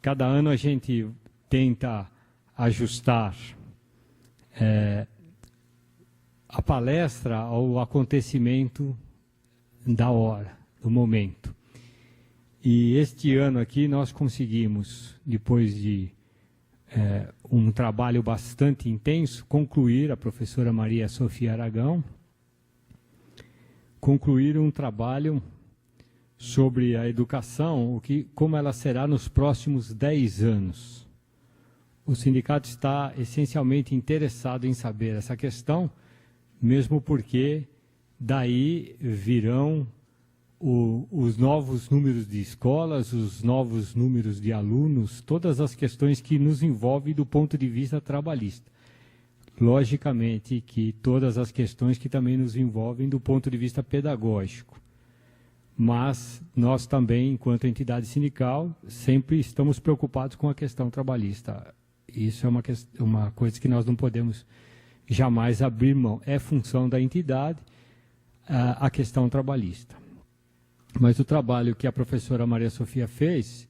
cada ano a gente tenta ajustar a palestra ao acontecimento da hora, do momento. E este ano aqui nós conseguimos, depois de um trabalho bastante intenso, concluir, a professora Maria Sofia Aragão, concluir um trabalho sobre a educação, como ela será nos próximos 10 anos. O sindicato está essencialmente interessado em saber essa questão, mesmo porque daí virão os novos números de escolas, os novos números de alunos, todas as questões que nos envolvem do ponto de vista trabalhista. Logicamente que todas as questões que também nos envolvem do ponto de vista pedagógico. Mas nós também, enquanto entidade sindical, sempre estamos preocupados com a questão trabalhista. Isso é uma coisa que nós não podemos jamais abrir mão. É função da entidade a questão trabalhista. Mas o trabalho que a professora Maria Sofia fez,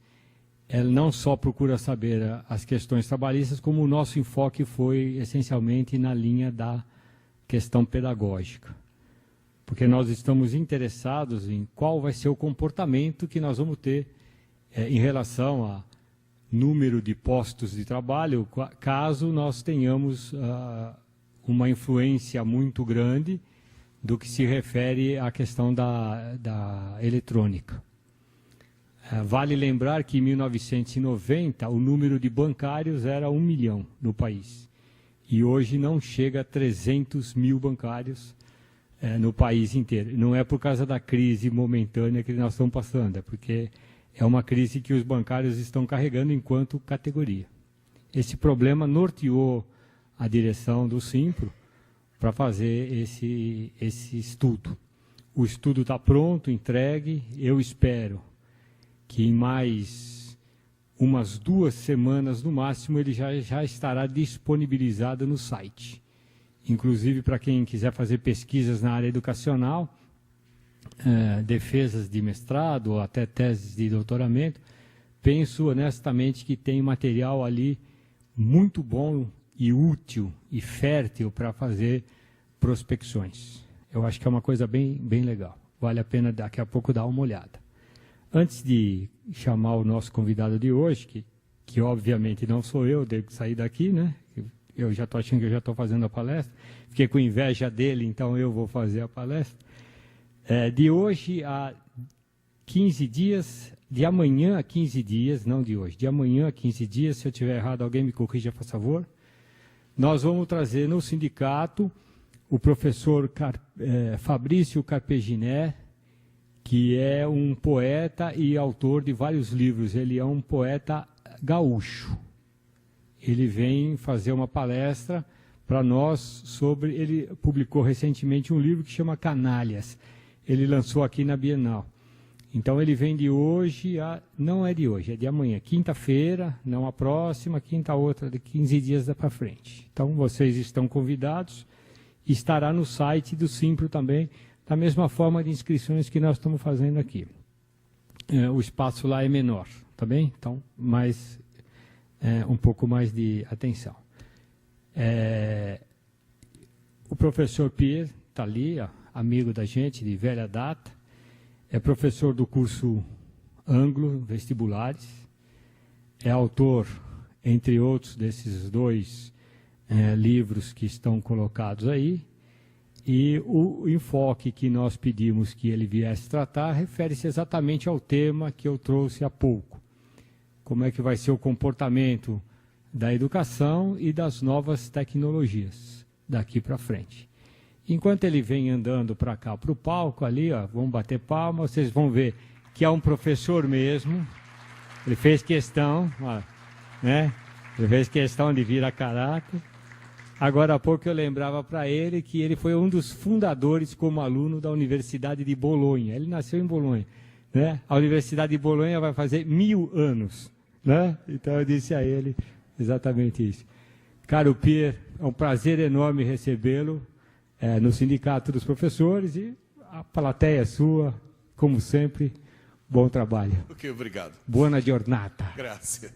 ela não só procura saber as questões trabalhistas, como o nosso enfoque foi essencialmente na linha da questão pedagógica. Porque nós estamos interessados em qual vai ser o comportamento que nós vamos ter em relação a número de postos de trabalho, caso nós tenhamos uma influência muito grande do que se refere à questão da eletrônica. Vale lembrar que em 1990 o número de bancários era 1 milhão no país. E hoje não chega a 300 mil bancários no país inteiro. Não é por causa da crise momentânea que nós estamos passando, é porque é uma crise que os bancários estão carregando enquanto categoria. Esse problema norteou a direção do Simpro para fazer esse estudo. O estudo está pronto, entregue. Eu espero que em mais umas 2 semanas, no máximo, ele já estará disponibilizado no site. Inclusive, para quem quiser fazer pesquisas na área educacional, defesas de mestrado ou até teses de doutoramento, penso honestamente que tem material ali muito bom e útil e fértil para fazer prospecções. Eu acho que é uma coisa bem legal. Vale a pena daqui a pouco dar uma olhada. Antes de chamar o nosso convidado de hoje, que obviamente não sou eu, devo sair daqui, né? Eu já estou achando que eu já estou fazendo a palestra. Fiquei com inveja dele, então eu vou fazer a palestra. De hoje a 15 dias, de amanhã a 15 dias, não de hoje, de amanhã a 15 dias, se eu estiver errado, alguém me corrija, por favor. Nós vamos trazer no sindicato o professor Fabrício Carpeginé, que é um poeta e autor de vários livros. Ele é um poeta gaúcho. Ele vem fazer uma palestra para nós sobre... Ele publicou recentemente um livro que chama Canalhas. Ele lançou aqui na Bienal. Então, ele vem de hoje não é de hoje, é de amanhã. Quinta-feira, não a próxima, quinta outra, de 15 dias para frente. Então, vocês estão convidados. Estará no site do Simpro também, da mesma forma de inscrições que nós estamos fazendo aqui. O espaço lá é menor, tá bem? Então, um pouco mais de atenção. O professor Pierre está ali, amigo da gente, de velha data. É professor do curso Anglo Vestibulares. É autor, entre outros, desses 2 livros que estão colocados aí. E o enfoque que nós pedimos que ele viesse tratar refere-se exatamente ao tema que eu trouxe há pouco. Como é que vai ser o comportamento da educação e das novas tecnologias daqui para frente. Enquanto ele vem andando para cá, para o palco ali, vamos bater palma, vocês vão ver que é um professor mesmo. Ele fez questão, né? Ele fez questão de vir a caráter. Agora há pouco eu lembrava para ele que ele foi um dos fundadores como aluno da Universidade de Bolonha. Ele nasceu em Bolonha, né? A Universidade de Bolonha vai fazer 1000 anos, né? Então eu disse a ele exatamente isso. Caro Pierre, é um prazer enorme recebê-lo no Sindicato dos Professores, e a plateia sua, como sempre, Bom trabalho. Ok, obrigado. Buona giornata. Graças.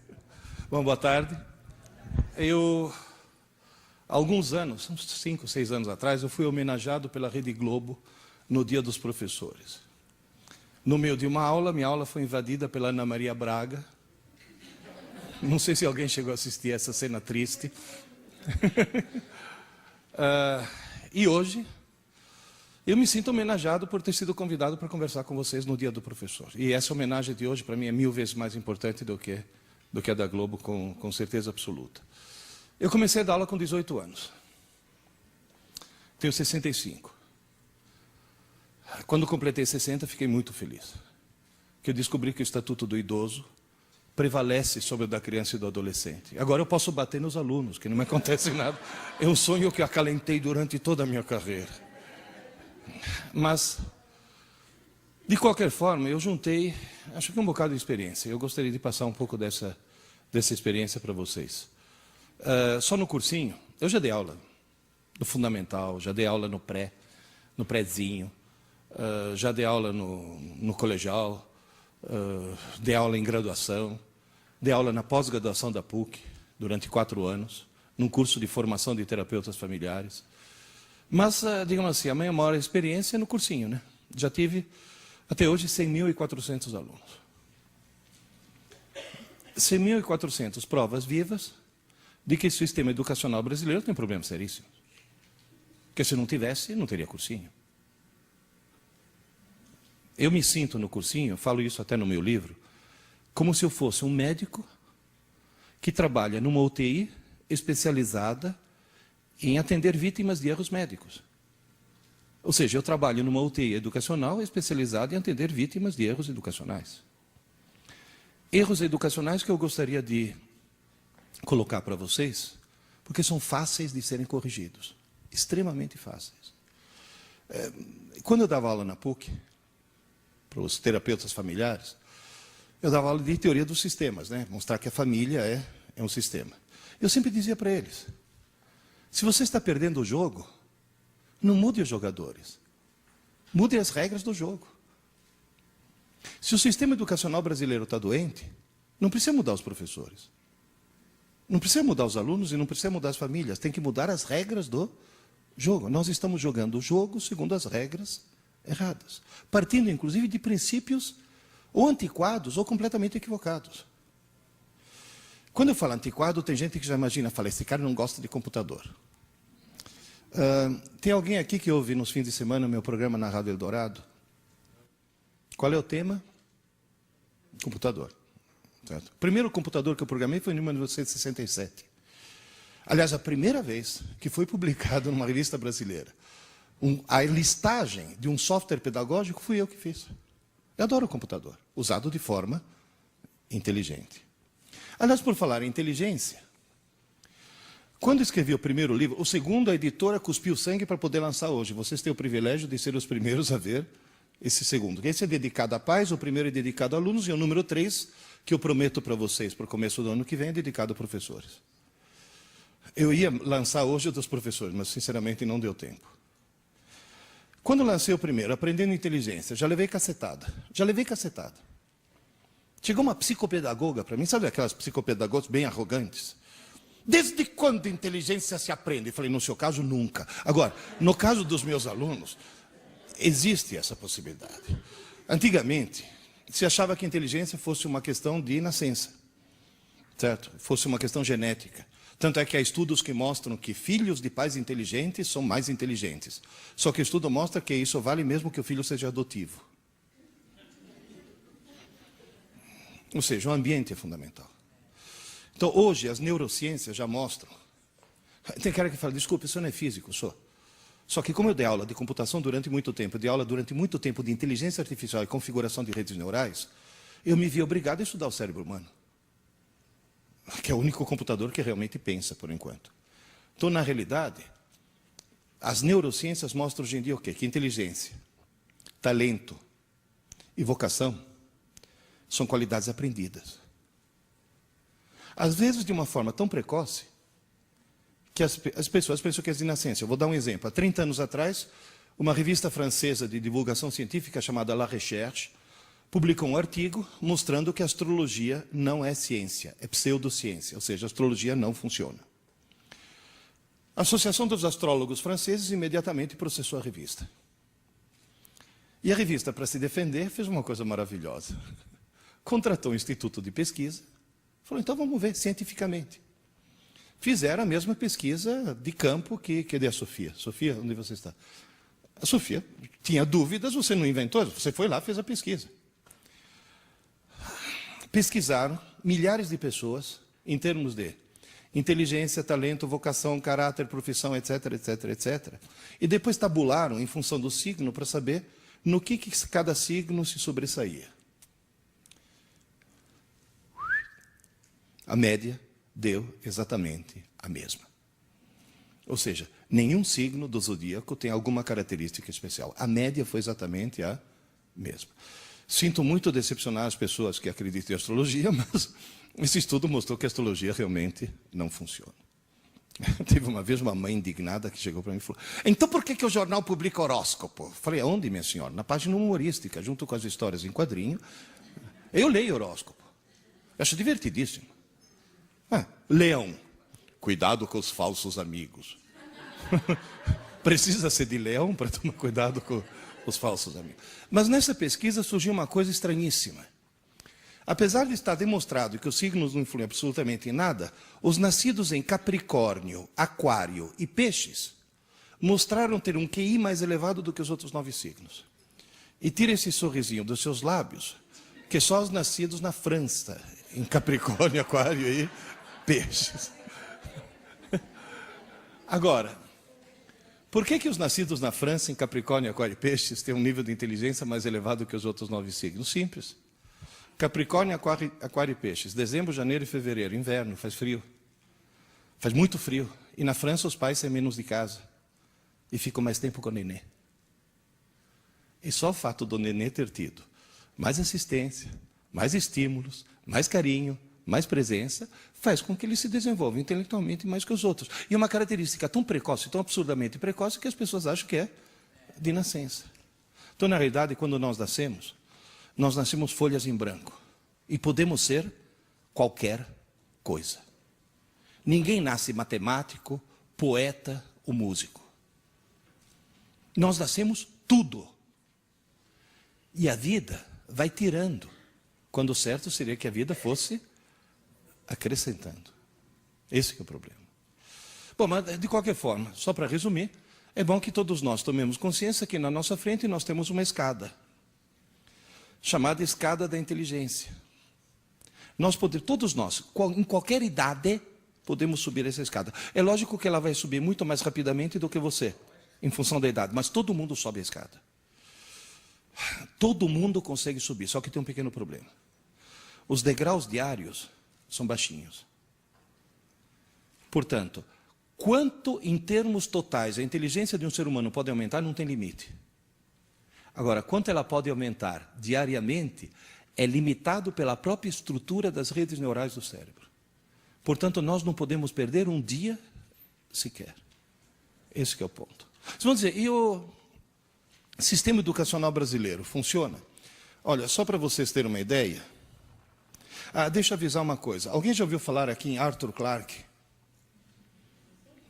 Bom, boa tarde. Eu, há alguns anos, uns 5, 6 anos atrás, eu fui homenageado pela Rede Globo no Dia dos Professores. No meio de uma aula, minha aula foi invadida pela Ana Maria Braga. Não sei se alguém chegou a assistir essa cena triste. E hoje, eu me sinto homenageado por ter sido convidado para conversar com vocês no Dia do Professor. E essa homenagem de hoje, para mim, é 1000 vezes mais importante do que a da Globo, com certeza absoluta. Eu comecei a dar aula com 18 anos. Tenho 65. Quando completei 60, fiquei muito feliz. Porque eu descobri que o Estatuto do Idoso prevalece sobre o da criança e do adolescente. Agora eu posso bater nos alunos, que não me acontece nada. É um sonho que eu acalentei durante toda a minha carreira. Mas, de qualquer forma, eu juntei, acho que um bocado de experiência. Eu gostaria de passar um pouco dessa experiência para vocês. Só no cursinho, eu já dei aula no fundamental, já dei aula no prézinho, já dei aula no colegial, dei aula em graduação, dei aula na pós-graduação da PUC, durante 4 anos, num curso de formação de terapeutas familiares. Mas, digamos assim, a minha maior experiência é no cursinho, né? Já tive, até hoje, 100.400 alunos. 100.400 provas vivas de que o sistema educacional brasileiro tem problemas seríssimos. Porque se não tivesse, não teria cursinho. Eu me sinto no cursinho, falo isso até no meu livro, como se eu fosse um médico que trabalha numa UTI especializada em atender vítimas de erros médicos. Ou seja, eu trabalho numa UTI educacional especializada em atender vítimas de erros educacionais. Erros educacionais que eu gostaria de colocar para vocês, porque são fáceis de serem corrigidos. Extremamente fáceis. Quando eu dava aula na PUC, para os terapeutas familiares, eu dava aula de teoria dos sistemas, né? Mostrar que a família é um sistema. Eu sempre dizia para eles, se você está perdendo o jogo, não mude os jogadores. Mude as regras do jogo. Se o sistema educacional brasileiro está doente, não precisa mudar os professores. Não precisa mudar os alunos e não precisa mudar as famílias. Tem que mudar as regras do jogo. Nós estamos jogando o jogo segundo as regras erradas. Partindo, inclusive, de princípios ou antiquados ou completamente equivocados. Quando eu falo antiquado, tem gente que já imagina, fala, esse cara não gosta de computador. Tem alguém aqui que ouve nos fins de semana o meu programa na Rádio Eldorado? Qual é o tema? Computador. Certo? O primeiro computador que eu programei foi em 1967. Aliás, a primeira vez que foi publicado numa revista brasileira a listagem de um software pedagógico fui eu que fiz. Eu adoro o computador, usado de forma inteligente. Aliás, por falar em inteligência, quando escrevi o primeiro livro, o segundo, a editora cuspiu sangue para poder lançar hoje. Vocês têm o privilégio de ser os primeiros a ver esse segundo. Esse é dedicado a pais, o primeiro é dedicado a alunos, e o número 3, que eu prometo para vocês, para o começo do ano que vem, é dedicado a professores. Eu ia lançar hoje o dos professores, mas sinceramente não deu tempo. Quando lancei o primeiro, Aprendendo Inteligência, já levei cacetada. Chegou uma psicopedagoga para mim, sabe aquelas psicopedagogas bem arrogantes? Desde quando inteligência se aprende? Eu falei, no seu caso, nunca. Agora, no caso dos meus alunos, existe essa possibilidade. Antigamente, se achava que inteligência fosse uma questão de nascença, certo? Fosse uma questão genética. Tanto é que há estudos que mostram que filhos de pais inteligentes são mais inteligentes. Só que o estudo mostra que isso vale mesmo que o filho seja adotivo. Ou seja, o ambiente é fundamental. Então, hoje, as neurociências já mostram. Tem cara que fala, desculpe, isso não é físico, sou. Só que como eu dei aula de computação durante muito tempo, eu dei aula durante muito tempo de inteligência artificial e configuração de redes neurais, eu me vi obrigado a estudar o cérebro humano. Que é o único computador que realmente pensa, por enquanto. Então, na realidade, as neurociências mostram hoje em dia o quê? Que inteligência, talento e vocação são qualidades aprendidas. Às vezes, de uma forma tão precoce, que as pessoas pensam que é de nascença. Eu vou dar um exemplo. Há 30 anos atrás, uma revista francesa de divulgação científica chamada La Recherche publicou um artigo mostrando que a astrologia não é ciência, é pseudociência, ou seja, a astrologia não funciona. A Associação dos Astrólogos Franceses imediatamente processou a revista. E a revista, para se defender, fez uma coisa maravilhosa. Contratou um instituto de pesquisa, falou, então vamos ver cientificamente. Fizeram a mesma pesquisa de campo que de a Sofia. Sofia, onde você está? A Sofia tinha dúvidas, você não inventou, você foi lá, fez a pesquisa. Pesquisaram milhares de pessoas em termos de inteligência, talento, vocação, caráter, profissão, etc, etc, etc. E depois tabularam em função do signo para saber no que cada signo se sobressaía. A média deu exatamente a mesma. Ou seja, nenhum signo do zodíaco tem alguma característica especial. A média foi exatamente a mesma. Sinto muito decepcionar as pessoas que acreditam em astrologia, mas esse estudo mostrou que a astrologia realmente não funciona. Teve uma vez uma mãe indignada que chegou para mim e falou, então por que o jornal publica horóscopo? Falei, aonde, minha senhora? Na página humorística, junto com as histórias em quadrinho. Eu leio horóscopo. Eu acho divertidíssimo. Leão, cuidado com os falsos amigos. Precisa ser de leão para tomar cuidado com os falsos amigos. Mas nessa pesquisa surgiu uma coisa estranhíssima. Apesar de estar demonstrado que os signos não influem absolutamente em nada, os nascidos em Capricórnio, Aquário e Peixes mostraram ter um QI mais elevado do que os outros 9 signos. E tira esse sorrisinho dos seus lábios, que só os nascidos na França, em Capricórnio, Aquário e Peixes. Agora, por que os nascidos na França, em Capricórnio, Aquário e Peixes têm um nível de inteligência mais elevado que os outros 9 signos? Simples. Capricórnio, Aquário e Peixes. Dezembro, janeiro e fevereiro. Inverno, faz frio. Faz muito frio. E na França os pais saem menos de casa. E ficam mais tempo com o nenê. E só o fato do nenê ter tido mais assistência, mais estímulos, mais carinho, mais presença, faz com que ele se desenvolva intelectualmente mais que os outros. E uma característica tão precoce, tão absurdamente precoce, que as pessoas acham que é de nascença. Então, na realidade, quando nós nascemos folhas em branco. E podemos ser qualquer coisa. Ninguém nasce matemático, poeta ou músico. Nós nascemos tudo. E a vida vai tirando. Quando o certo seria que a vida fosse acrescentando. Esse que é o problema. Bom, mas de qualquer forma, só para resumir, é bom que todos nós tomemos consciência que na nossa frente nós temos uma escada, chamada escada da inteligência. Todos nós, em qualquer idade, podemos subir essa escada. É lógico que ela vai subir muito mais rapidamente do que você, em função da idade, mas todo mundo sobe a escada. Todo mundo consegue subir, só que tem um pequeno problema. Os degraus diários são baixinhos. Portanto, quanto em termos totais a inteligência de um ser humano pode aumentar, não tem limite. Agora, quanto ela pode aumentar diariamente, é limitado pela própria estrutura das redes neurais do cérebro. Portanto, nós não podemos perder um dia sequer. Esse que é o ponto. Vocês vão dizer, e o sistema educacional brasileiro funciona? Olha, só para vocês terem uma ideia. Deixa eu avisar uma coisa. Alguém já ouviu falar aqui em Arthur Clarke?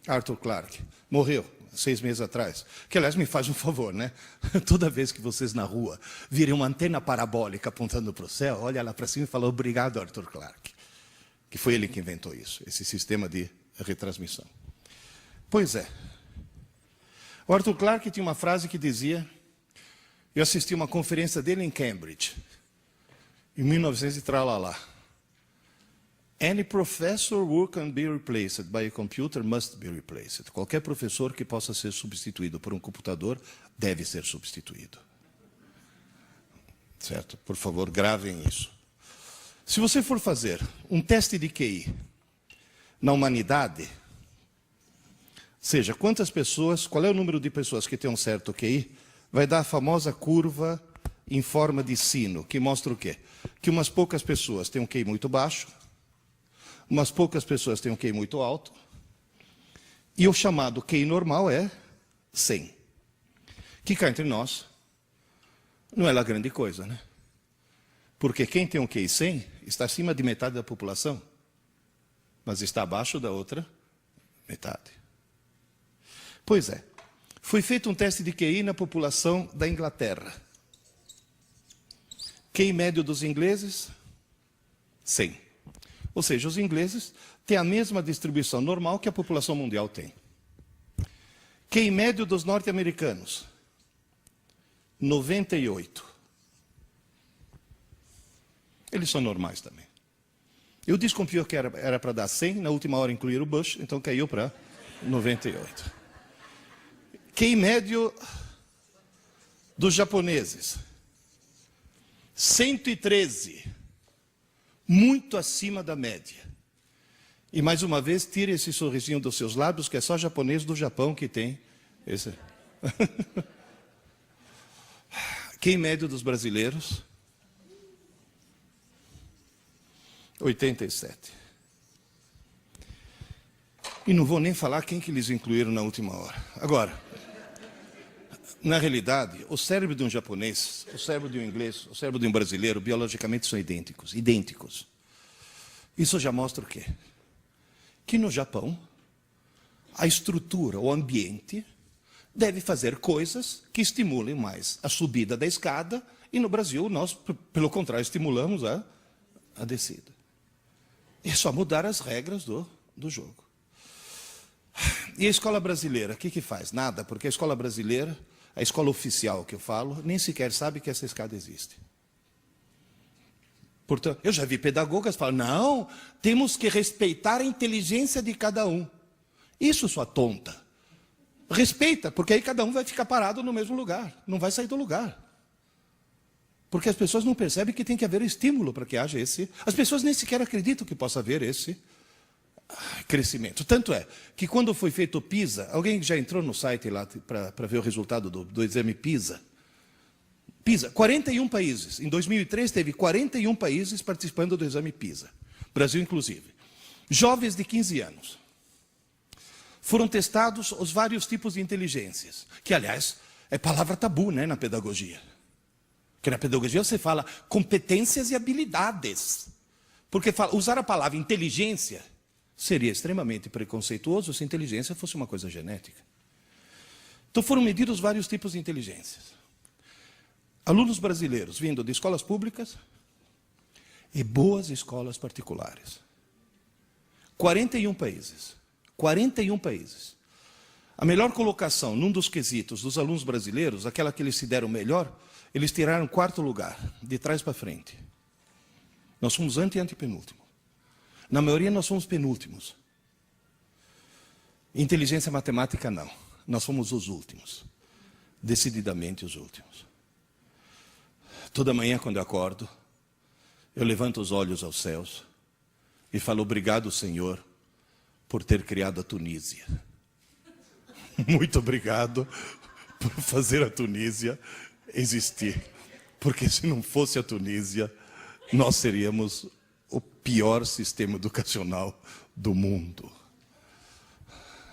Arthur Clarke. Morreu 6 meses atrás. Que, aliás, me faz um favor, né? Toda vez que vocês na rua virem uma antena parabólica apontando para o céu, olha lá para cima e fala, obrigado, Arthur Clarke. Que foi ele que inventou isso, esse sistema de retransmissão. Pois é. O Arthur Clarke tinha uma frase que dizia, eu assisti uma conferência dele em Cambridge, em 1900 e tralalá. Any professor who can be replaced by a computer must be replaced. Qualquer professor que possa ser substituído por um computador deve ser substituído. Certo? Por favor, gravem isso. Se você for fazer um teste de QI na humanidade, seja, quantas pessoas, qual é o número de pessoas que têm um certo QI, vai dar a famosa curva em forma de sino, que mostra o quê? Que umas poucas pessoas têm um QI muito baixo, umas poucas pessoas têm um QI muito alto, e o chamado QI normal é 100. Que cá entre nós, não é lá grande coisa, né? Porque quem tem um QI 100 está acima de metade da população, mas está abaixo da outra metade. Pois é. Foi feito um teste de QI na população da Inglaterra. QI médio dos ingleses, 100. Ou seja, os ingleses têm a mesma distribuição normal que a população mundial tem. QI médio dos norte-americanos, 98. Eles são normais também. Eu desconfio que era para dar 100, na última hora incluir o Bush, então caiu para 98. QI médio dos japoneses, 113. Muito acima da média. E mais uma vez, tire esse sorrisinho dos seus lábios, que é só japonês do Japão que tem esse. QI médio dos brasileiros, 87. E não vou nem falar quem que eles incluíram na última hora. Agora, na realidade, o cérebro de um japonês, o cérebro de um inglês, o cérebro de um brasileiro, biologicamente são idênticos. Idênticos. Isso já mostra o quê? Que no Japão, a estrutura, o ambiente, deve fazer coisas que estimulem mais a subida da escada, e no Brasil nós, pelo contrário, estimulamos a descida. É só mudar as regras do jogo. E a escola brasileira, o que faz? Nada, porque a escola brasileira, a escola oficial que eu falo, nem sequer sabe que essa escada existe. Portanto, eu já vi pedagogas falar, não, temos que respeitar a inteligência de cada um. Isso, sua tonta. Respeita, porque aí cada um vai ficar parado no mesmo lugar, não vai sair do lugar. Porque as pessoas não percebem que tem que haver estímulo para que haja esse... As pessoas nem sequer acreditam que possa haver esse crescimento. Tanto é que quando foi feito o PISA, alguém já entrou no site lá para ver o resultado do exame PISA? PISA, 41 países. Em 2003 teve 41 países participando do exame PISA. Brasil inclusive. Jovens de 15 anos. Foram testados os vários tipos de inteligências. Que, aliás, é palavra tabu, né, na pedagogia. Porque na pedagogia você fala competências e habilidades. Porque usar a palavra inteligência seria extremamente preconceituoso se a inteligência fosse uma coisa genética. Então foram medidos vários tipos de inteligências. Alunos brasileiros vindo de escolas públicas e boas escolas particulares. 41 países. 41 países. A melhor colocação num dos quesitos dos alunos brasileiros, aquela que eles se deram melhor, eles tiraram 4º lugar, de trás para frente. Nós somos antepenúltimo. Na maioria nós somos penúltimos. Inteligência matemática não. Nós somos os últimos. Decididamente os últimos. Toda manhã quando eu acordo, eu levanto os olhos aos céus e falo, obrigado, Senhor, por ter criado a Tunísia. Muito obrigado por fazer a Tunísia existir. Porque se não fosse a Tunísia, nós seríamos o pior sistema educacional do mundo.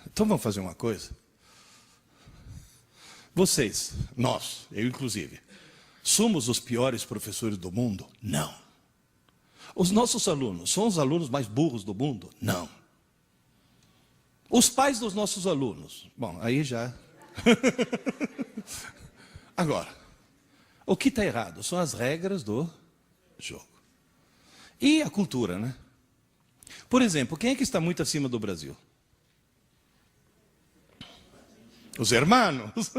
Então vamos fazer uma coisa? Vocês, nós, eu inclusive, somos os piores professores do mundo? Não. Os nossos alunos são os alunos mais burros do mundo? Não. Os pais dos nossos alunos? Bom, aí já... Agora, o que está errado são as regras do jogo. E a cultura, né? Por exemplo, quem é que está muito acima do Brasil? Os hermanos.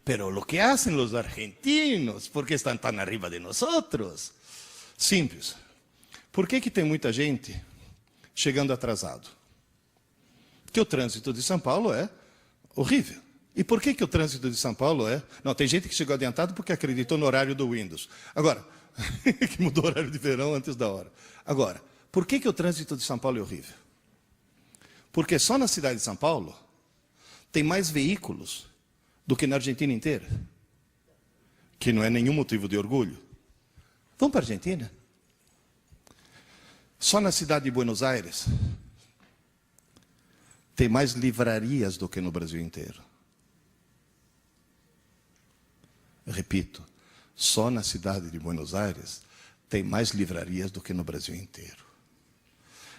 Pero lo que hacen los argentinos, ¿por qué están tan arriba de nosotros? Simples. Por que tem muita gente chegando atrasado? Porque o trânsito de São Paulo é horrível. E por que o trânsito de São Paulo é... Não, tem gente que chegou adiantado porque acreditou no horário do Windows. Agora, que mudou o horário de verão antes da hora. Agora, por que o trânsito de São Paulo é horrível? Porque só na cidade de São Paulo tem mais veículos do que na Argentina inteira. Que não é nenhum motivo de orgulho. Vamos para a Argentina. Só na cidade de Buenos Aires tem mais livrarias do que no Brasil inteiro. Repito, só na cidade de Buenos Aires, tem mais livrarias do que no Brasil inteiro.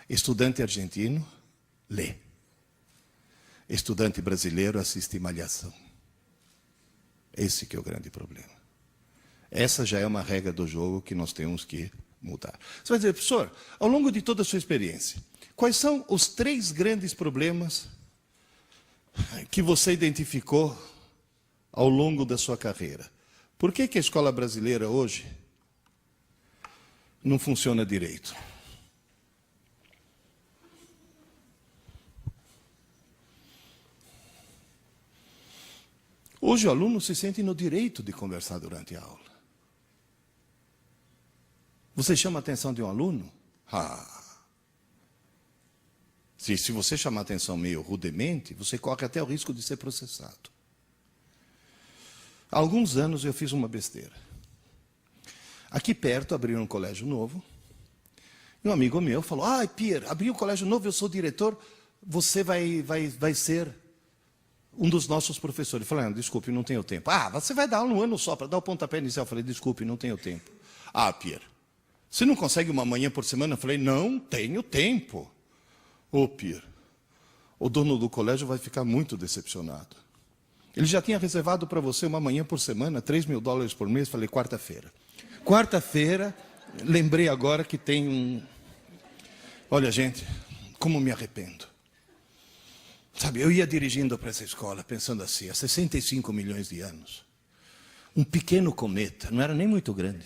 Estudante argentino, lê. Estudante brasileiro assiste Malhação. Esse que é o grande problema. Essa já é uma regra do jogo que nós temos que mudar. Você vai dizer, professor, ao longo de toda a sua experiência, quais são os 3 grandes problemas que você identificou ao longo da sua carreira? Por que a escola brasileira hoje não funciona direito? Hoje o aluno se sente no direito de conversar durante a aula. Você chama a atenção de um aluno? Se você chamar a atenção meio rudemente, você corre até o risco de ser processado. Há alguns anos eu fiz uma besteira. Aqui perto abriram um colégio novo. E um amigo meu falou, Pierre, abriu um colégio novo, eu sou diretor, você vai ser um dos nossos professores. Eu falei, desculpe, não tenho tempo. Você vai dar aula um ano só para dar o pontapé inicial. Eu falei, desculpe, não tenho tempo. Pierre, você não consegue uma manhã por semana? Eu falei, não tenho tempo. Pierre, o dono do colégio vai ficar muito decepcionado. Ele já tinha reservado para você uma manhã por semana, $3.000 por mês. Falei, quarta-feira. Quarta-feira, lembrei agora que tem um... Olha, gente, como me arrependo. Sabe, eu ia dirigindo para essa escola, pensando assim, há 65 milhões de anos. Um pequeno cometa, não era nem muito grande.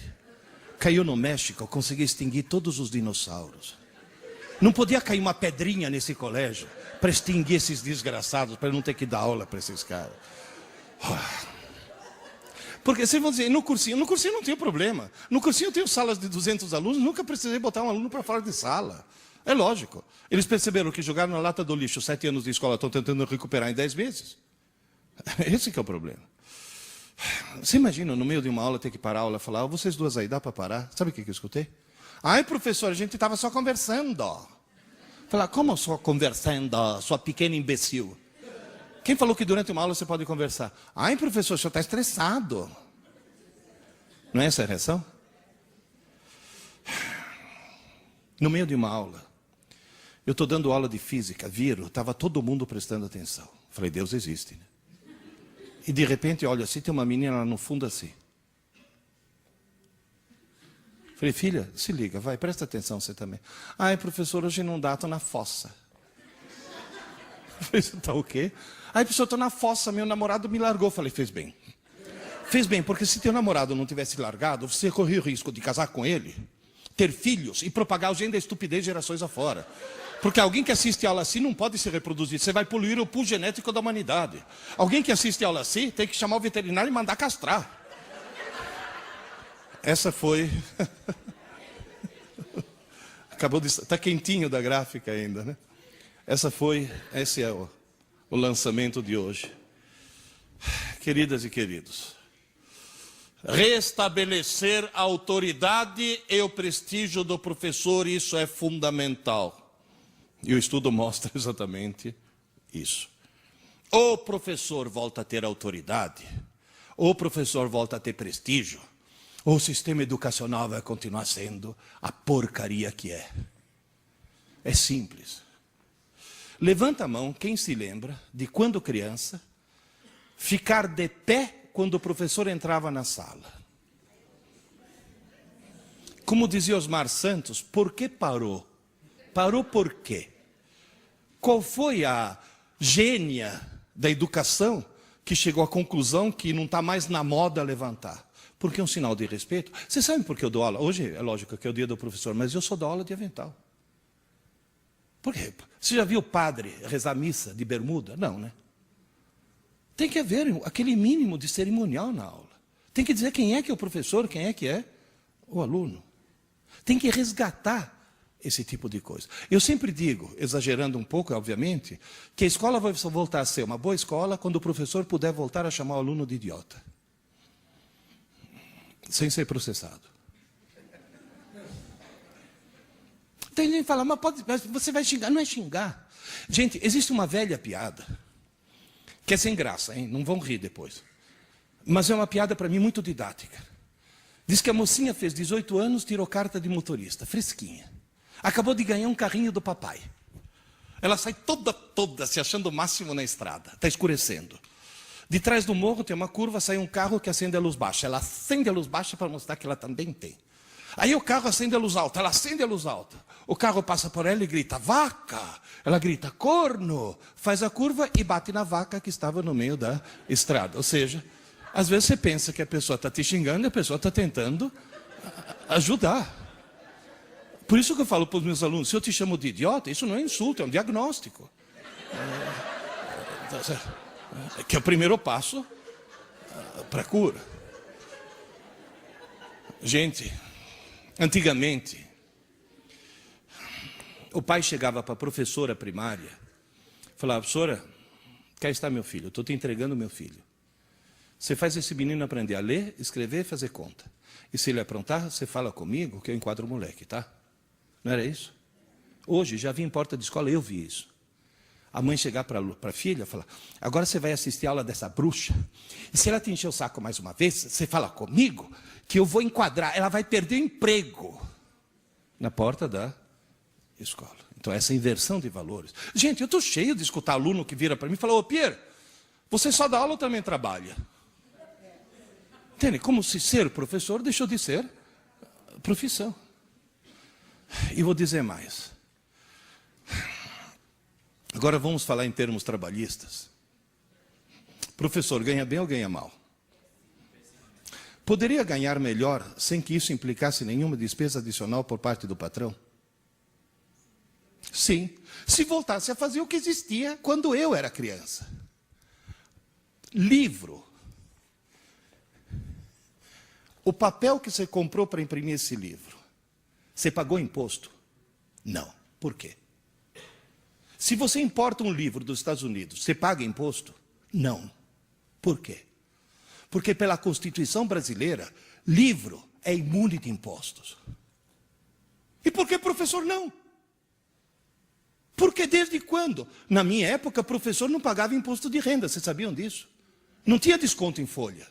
Caiu no México, consegui extinguir todos os dinossauros. Não podia cair uma pedrinha nesse colégio para extinguir esses desgraçados, para eu não ter que dar aula para esses caras. Porque vocês vão dizer, no cursinho não tem problema. No cursinho eu tenho salas de 200 alunos, nunca precisei botar um aluno para fora de sala. É lógico. Eles perceberam que jogaram na lata do lixo 7 anos de escola, estão tentando recuperar em 10 meses. Esse que é o problema. Você imagina, no meio de uma aula, ter que parar a aula e falar, vocês duas aí, dá para parar? Sabe o que eu escutei? Professor, a gente estava só conversando. Falar, como só conversando, sua pequena imbecil? Quem falou que durante uma aula você pode conversar? Professor, o senhor está estressado. Não é essa a reação? No meio de uma aula, eu estou dando aula de física, estava todo mundo prestando atenção. Falei, Deus existe, né? E de repente, olha, assim, tem uma menina lá no fundo assim. Falei, filha, se liga, vai, presta atenção você também. Professor, hoje não dá, estou na fossa. Falei, você está o quê? Professor, estou na fossa, meu namorado me largou. Falei, fez bem. Fez bem, porque se teu namorado não tivesse largado, você corria o risco de casar com ele, ter filhos e propagar o gene da estupidez gerações afora. Porque alguém que assiste aula assim não pode se reproduzir. Você vai poluir o pool genético da humanidade. Alguém que assiste aula assim tem que chamar o veterinário e mandar castrar. Essa foi... Acabou de... Está quentinho da gráfica ainda, né? Esse é o lançamento de hoje. Queridas e queridos, restabelecer a autoridade e o prestígio do professor, isso é fundamental. E o estudo mostra exatamente isso. O professor volta a ter autoridade, o professor volta a ter prestígio, o sistema educacional vai continuar sendo a porcaria que é. É simples. Levanta a mão quem se lembra de quando criança, ficar de pé quando o professor entrava na sala. Como dizia Osmar Santos, por que parou? Parou por quê? Qual foi a gênia da educação que chegou à conclusão que não está mais na moda levantar? Porque é um sinal de respeito. Você sabe por que eu dou aula? Hoje é lógico que é o dia do professor, mas eu só dou aula de avental. Por quê? Você já viu o padre rezar missa de bermuda? Não, né? Tem que haver aquele mínimo de cerimonial na aula. Tem que dizer quem é que é o professor, quem é que é o aluno. Tem que resgatar esse tipo de coisa. Eu sempre digo, exagerando um pouco, obviamente, que a escola vai voltar a ser uma boa escola quando o professor puder voltar a chamar o aluno de idiota. Sem ser processado. Tem gente que fala, mas você vai xingar. Não é xingar. Gente, existe uma velha piada, que é sem graça, hein? Não vão rir depois. Mas é uma piada para mim muito didática. Diz que a mocinha fez 18 anos, tirou carta de motorista, fresquinha. Acabou de ganhar um carrinho do papai. Ela sai toda se achando o máximo na estrada. Está escurecendo. De trás do morro tem uma curva, sai um carro que acende a luz baixa. Ela acende a luz baixa para mostrar que ela também tem. Aí o carro acende a luz alta, ela acende a luz alta. O carro passa por ela e grita, vaca. Ela grita, corno. Faz a curva e bate na vaca que estava no meio da estrada. Ou seja, às vezes você pensa que a pessoa está te xingando e a pessoa está tentando ajudar. Por isso que eu falo para os meus alunos, se eu te chamo de idiota, isso não é insulto, é um diagnóstico. Que é o primeiro passo para a cura. Gente, antigamente, o pai chegava para a professora primária, falava, professora, cá está meu filho, eu estou te entregando meu filho. Você faz esse menino aprender a ler, escrever e fazer conta. E se ele aprontar, você fala comigo que eu enquadro o moleque, tá? Não era isso? Hoje, já vi em porta de escola, eu vi isso. A mãe chegar para a filha e falar, agora você vai assistir a aula dessa bruxa. E se ela te encher o saco mais uma vez, você fala comigo que eu vou enquadrar. Ela vai perder o emprego na porta da escola. Então, essa inversão de valores. Gente, eu estou cheio de escutar aluno que vira para mim e fala, ô Pierre, você só dá aula ou também trabalha? Entende? Como se ser professor deixou de ser profissão. E vou dizer mais. Agora vamos falar em termos trabalhistas. Professor, ganha bem ou ganha mal? Poderia ganhar melhor sem que isso implicasse nenhuma despesa adicional por parte do patrão? Sim, se voltasse a fazer o que existia quando eu era criança. Livro. O papel que você comprou para imprimir esse livro, você pagou imposto? Não. Por quê? Se você importa um livro dos Estados Unidos, você paga imposto? Não. Por quê? Porque pela Constituição brasileira, livro é imune de impostos. E por que professor não? Porque desde quando? Na minha época, professor não pagava imposto de renda, vocês sabiam disso? Não tinha desconto em folha.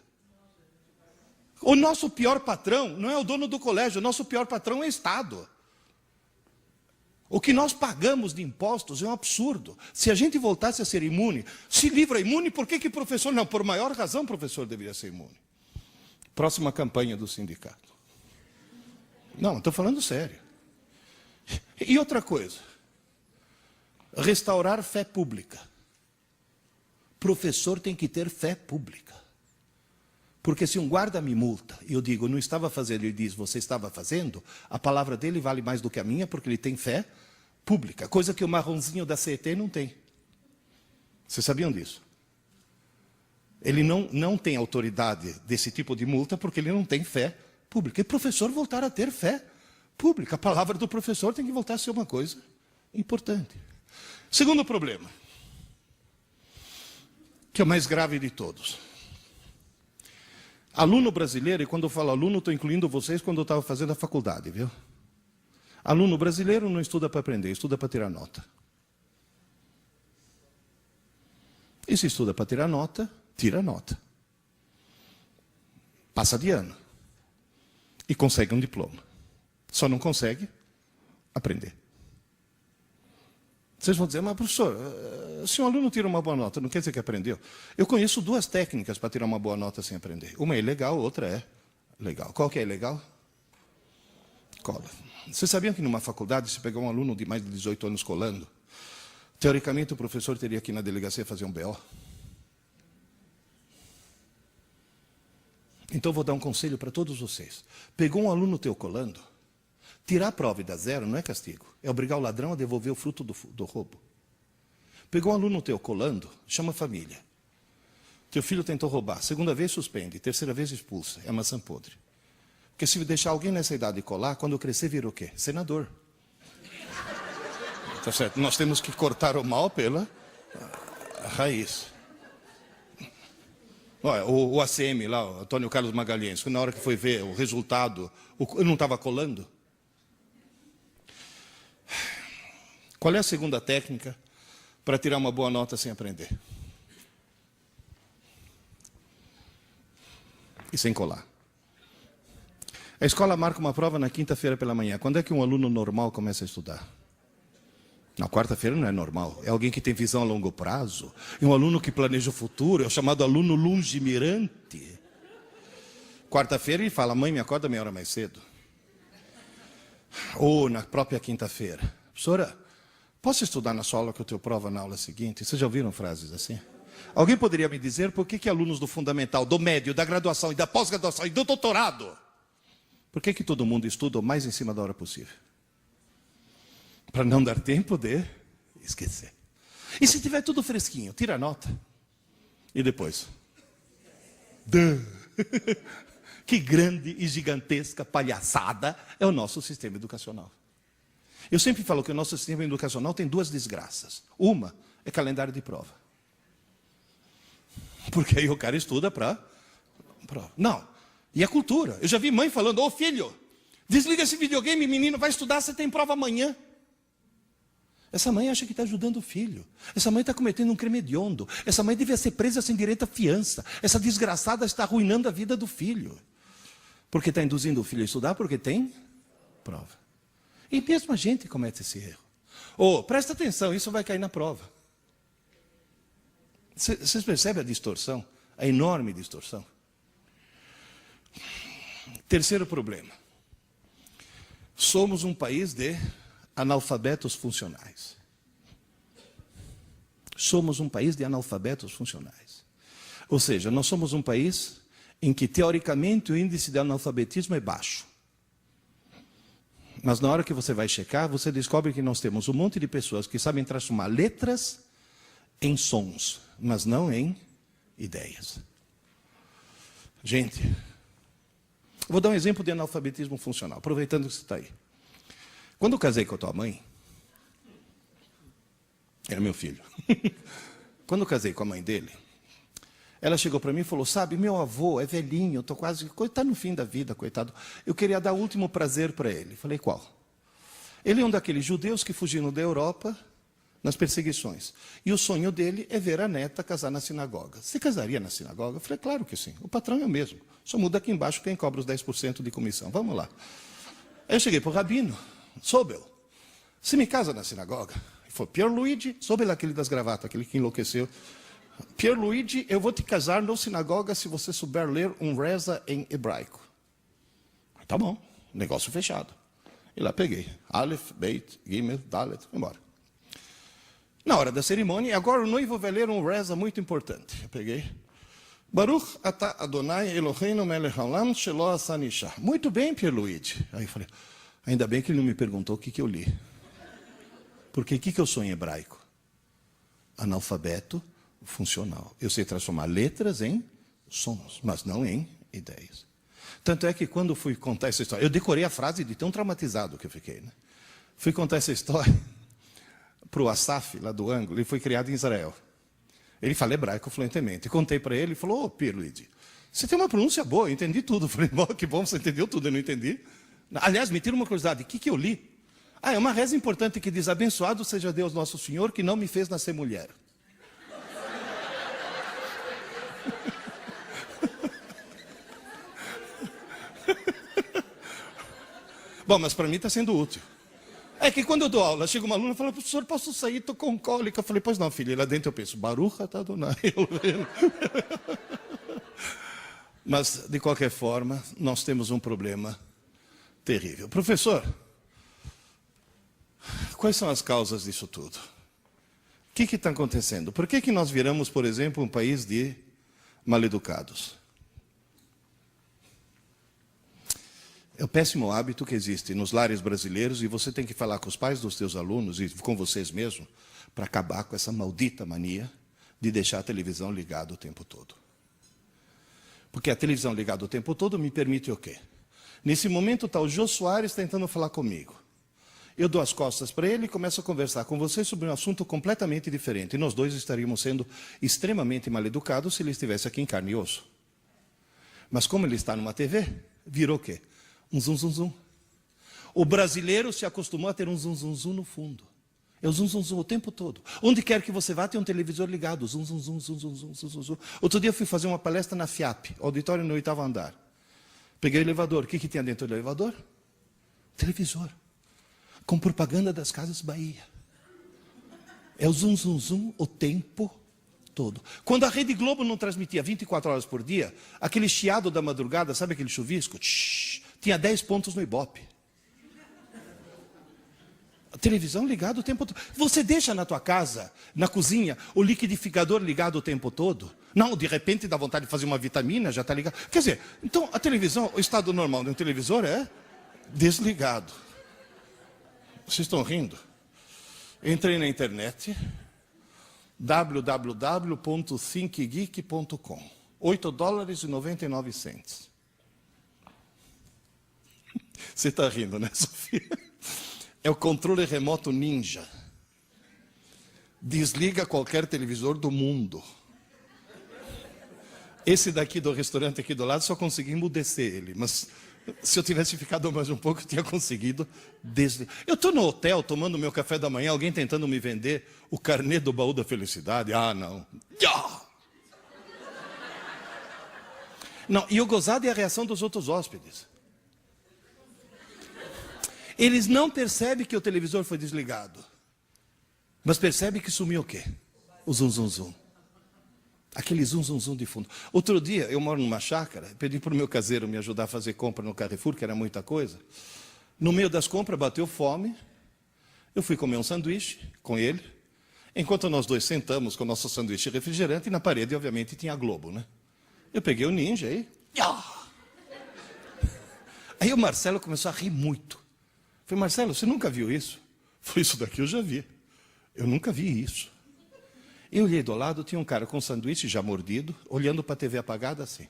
O nosso pior patrão não é o dono do colégio, o nosso pior patrão é o Estado. O que nós pagamos de impostos é um absurdo. Se a gente voltasse a ser imune, se livro é imune, por que professor não? Por maior razão, professor deveria ser imune. Próxima campanha do sindicato. Não, estou falando sério. E outra coisa. Restaurar fé pública. Professor tem que ter fé pública. Porque se um guarda me multa e eu digo, não estava fazendo, ele diz, você estava fazendo, a palavra dele vale mais do que a minha, porque ele tem fé pública, coisa que o marronzinho da CET não tem. Vocês sabiam disso? Ele não tem autoridade desse tipo de multa, porque ele não tem fé pública. E professor voltar a ter fé pública. A palavra do professor tem que voltar a ser uma coisa importante. Segundo problema, que é o mais grave de todos. Aluno brasileiro, e quando eu falo aluno, estou incluindo vocês quando eu estava fazendo a faculdade, viu? Aluno brasileiro não estuda para aprender, estuda para tirar nota. E se estuda para tirar nota, tira nota. Passa de ano. E consegue um diploma. Só não consegue aprender. Vocês vão dizer, mas professor, se um aluno tira uma boa nota, não quer dizer que aprendeu? Eu conheço duas técnicas para tirar uma boa nota sem aprender. Uma é ilegal, outra é legal. Qual que é ilegal? Cola. Vocês sabiam que numa faculdade, se pegar um aluno de mais de 18 anos colando, teoricamente o professor teria que ir na delegacia fazer um BO? Então eu vou dar um conselho para todos vocês. Pegou um aluno teu colando, tirar a prova e dar zero não é castigo. É obrigar o ladrão a devolver o fruto do roubo. Pegou um aluno teu colando, chama a família. Teu filho tentou roubar. Segunda vez suspende. Terceira vez expulsa. É maçã podre. Porque se deixar alguém nessa idade colar, quando crescer vira o quê? Senador. Tá certo? Nós temos que cortar o mal pela raiz. Olha, o ACM lá, o Antônio Carlos Magalhães, na hora que foi ver o resultado, eu não estava colando. Qual é a segunda técnica para tirar uma boa nota sem aprender? E sem colar. A escola marca uma prova na quinta-feira pela manhã. Quando é que um aluno normal começa a estudar? Na quarta-feira não é normal. É alguém que tem visão a longo prazo. É um aluno que planeja o futuro. É o chamado aluno longemirante. Quarta-feira ele fala, mãe, me acorda meia hora mais cedo. Ou na própria quinta-feira. Professora, posso estudar na sua aula que eu tenho prova na aula seguinte? Vocês já ouviram frases assim? Alguém poderia me dizer por que alunos do fundamental, do médio, da graduação e da pós-graduação e do doutorado, por que todo mundo estuda o mais em cima da hora possível? Para não dar tempo de esquecer. E se tiver tudo fresquinho, tira a nota. E depois? Que grande e gigantesca palhaçada é o nosso sistema educacional. Eu sempre falo que o nosso sistema educacional tem duas desgraças. Uma é calendário de prova. Porque aí o cara estuda para prova. Não. E a cultura. Eu já vi mãe falando, ô filho, desliga esse videogame, menino, vai estudar, você tem prova amanhã. Essa mãe acha que está ajudando o filho. Essa mãe está cometendo um crime hediondo. Essa mãe devia ser presa sem direito à fiança. Essa desgraçada está arruinando a vida do filho. Porque está induzindo o filho a estudar, porque tem prova. E mesmo a gente comete esse erro. Presta atenção, isso vai cair na prova. Vocês percebem a distorção? A enorme distorção. Terceiro problema. Somos um país de analfabetos funcionais. Somos um país de analfabetos funcionais. Ou seja, nós somos um país em que, teoricamente, o índice de analfabetismo é baixo. Mas na hora que você vai checar, você descobre que nós temos um monte de pessoas que sabem transformar letras em sons, mas não em ideias. Gente, vou dar um exemplo de analfabetismo funcional, aproveitando que você está aí. Quando eu casei com a tua mãe, era meu filho. Quando eu casei com a mãe dele, ela chegou para mim e falou, sabe, meu avô é velhinho, eu estou quase, está no fim da vida, coitado. Eu queria dar o último prazer para ele. Falei, qual? Ele é um daqueles judeus que fugiram da Europa nas perseguições. E o sonho dele é ver a neta casar na sinagoga. Você casaria na sinagoga? Eu falei, claro que sim. O patrão é o mesmo. Só muda aqui embaixo quem cobra os 10% de comissão. Vamos lá. Aí eu cheguei para o rabino, Sobel, você me casa na sinagoga? Ele falou, Pierluigi, Sobel aquele das gravatas, aquele que enlouqueceu. Pierluigi, eu vou te casar na sinagoga se você souber ler um reza em hebraico. Tá bom, negócio fechado. E lá peguei. Aleph, Beit, Gimel, Dalet, fui embora. Na hora da cerimônia, agora o noivo vai ler um reza muito importante. Eu peguei. Baruch atah Adonai Eloheinu melech haolam shelo asa isha. Muito bem, Pierluigi. Aí eu falei, ainda bem que ele não me perguntou o que eu li. Porque o que eu sou em hebraico? Analfabeto funcional. Eu sei transformar letras em sons, mas não em ideias. Tanto é que quando fui contar essa história, eu decorei a frase de tão traumatizado que eu fiquei, né? Fui contar essa história para o Asaf, lá do ângulo. Ele foi criado em Israel. Ele fala hebraico fluentemente. Contei para ele, ele falou, Pierluigi, você tem uma pronúncia boa, eu entendi tudo. Eu falei, que bom, você entendeu tudo, eu não entendi. Aliás, me tira uma curiosidade, o que eu li? É uma reza importante que diz, abençoado seja Deus nosso Senhor, que não me fez nascer mulher. Bom, mas para mim está sendo útil. É que quando eu dou aula, chega uma aluna e fala, professor, posso sair? Estou com cólica. Eu falei, pois não, filha. E lá dentro eu penso, Baruch atah Adonai. Mas, de qualquer forma, nós temos um problema terrível. Professor, quais são as causas disso tudo? O que está acontecendo? Por que nós viramos, por exemplo, um país de maleducados? É o péssimo hábito que existe nos lares brasileiros e você tem que falar com os pais dos teus alunos e com vocês mesmos para acabar com essa maldita mania de deixar a televisão ligada o tempo todo. Porque a televisão ligada o tempo todo me permite o quê? Nesse momento está o Jô Soares tentando falar comigo. Eu dou as costas para ele e começo a conversar com você sobre um assunto completamente diferente. E nós dois estaríamos sendo extremamente mal educados se ele estivesse aqui em carne e osso. Mas como ele está numa TV, virou o quê? Um zum, zum, zum. O brasileiro se acostumou a ter um zum, zum, zum no fundo. É o zum, zum, zum o tempo todo. Onde quer que você vá, tem um televisor ligado. Zum, zum, zum, zum, zum, zum, zum, zum. Outro dia eu fui fazer uma palestra na FIAP, auditório no 8º andar. Peguei o elevador. O que tinha dentro do elevador? Televisor. Com propaganda das Casas Bahia. É o zum, zum, zum o tempo todo. Quando a Rede Globo não transmitia 24 horas por dia, aquele chiado da madrugada, sabe aquele chuvisco? Tinha 10 pontos no Ibope. A televisão ligada o tempo todo. Você deixa na tua casa, na cozinha, o liquidificador ligado o tempo todo? Não, de repente dá vontade de fazer uma vitamina, já está ligado. Quer dizer, então a televisão, o estado normal de um televisor é desligado. Vocês estão rindo? Entrei na internet, www.thinkgeek.com, $8,99. Você está rindo, né, Sofia? É o controle remoto Ninja. Desliga qualquer televisor do mundo. Esse daqui do restaurante aqui do lado, só consegui emudecer ele. Mas se eu tivesse ficado mais um pouco, eu tinha conseguido desligar. Eu estou no hotel, tomando meu café da manhã, alguém tentando me vender o carnê do baú da felicidade. Ah, não. Não, e o gozado é a reação dos outros hóspedes. Eles não percebem que o televisor foi desligado. Mas percebem que sumiu o quê? O zum, zum, zum. Aquele zum, zum, zum de fundo. Outro dia, eu moro numa chácara, pedi para o meu caseiro me ajudar a fazer compra no Carrefour, que era muita coisa. No meio das compras, bateu fome. Eu fui comer um sanduíche com ele. Enquanto nós dois sentamos com o nosso sanduíche refrigerante, e na parede, obviamente, tinha a Globo, né? Eu peguei o Ninja aí. Aí o Marcelo começou a rir muito. Falei, Marcelo, você nunca viu isso? Falei, isso daqui eu já vi. Eu nunca vi isso. Eu olhei do lado, tinha um cara com um sanduíche já mordido, olhando para a TV apagada assim.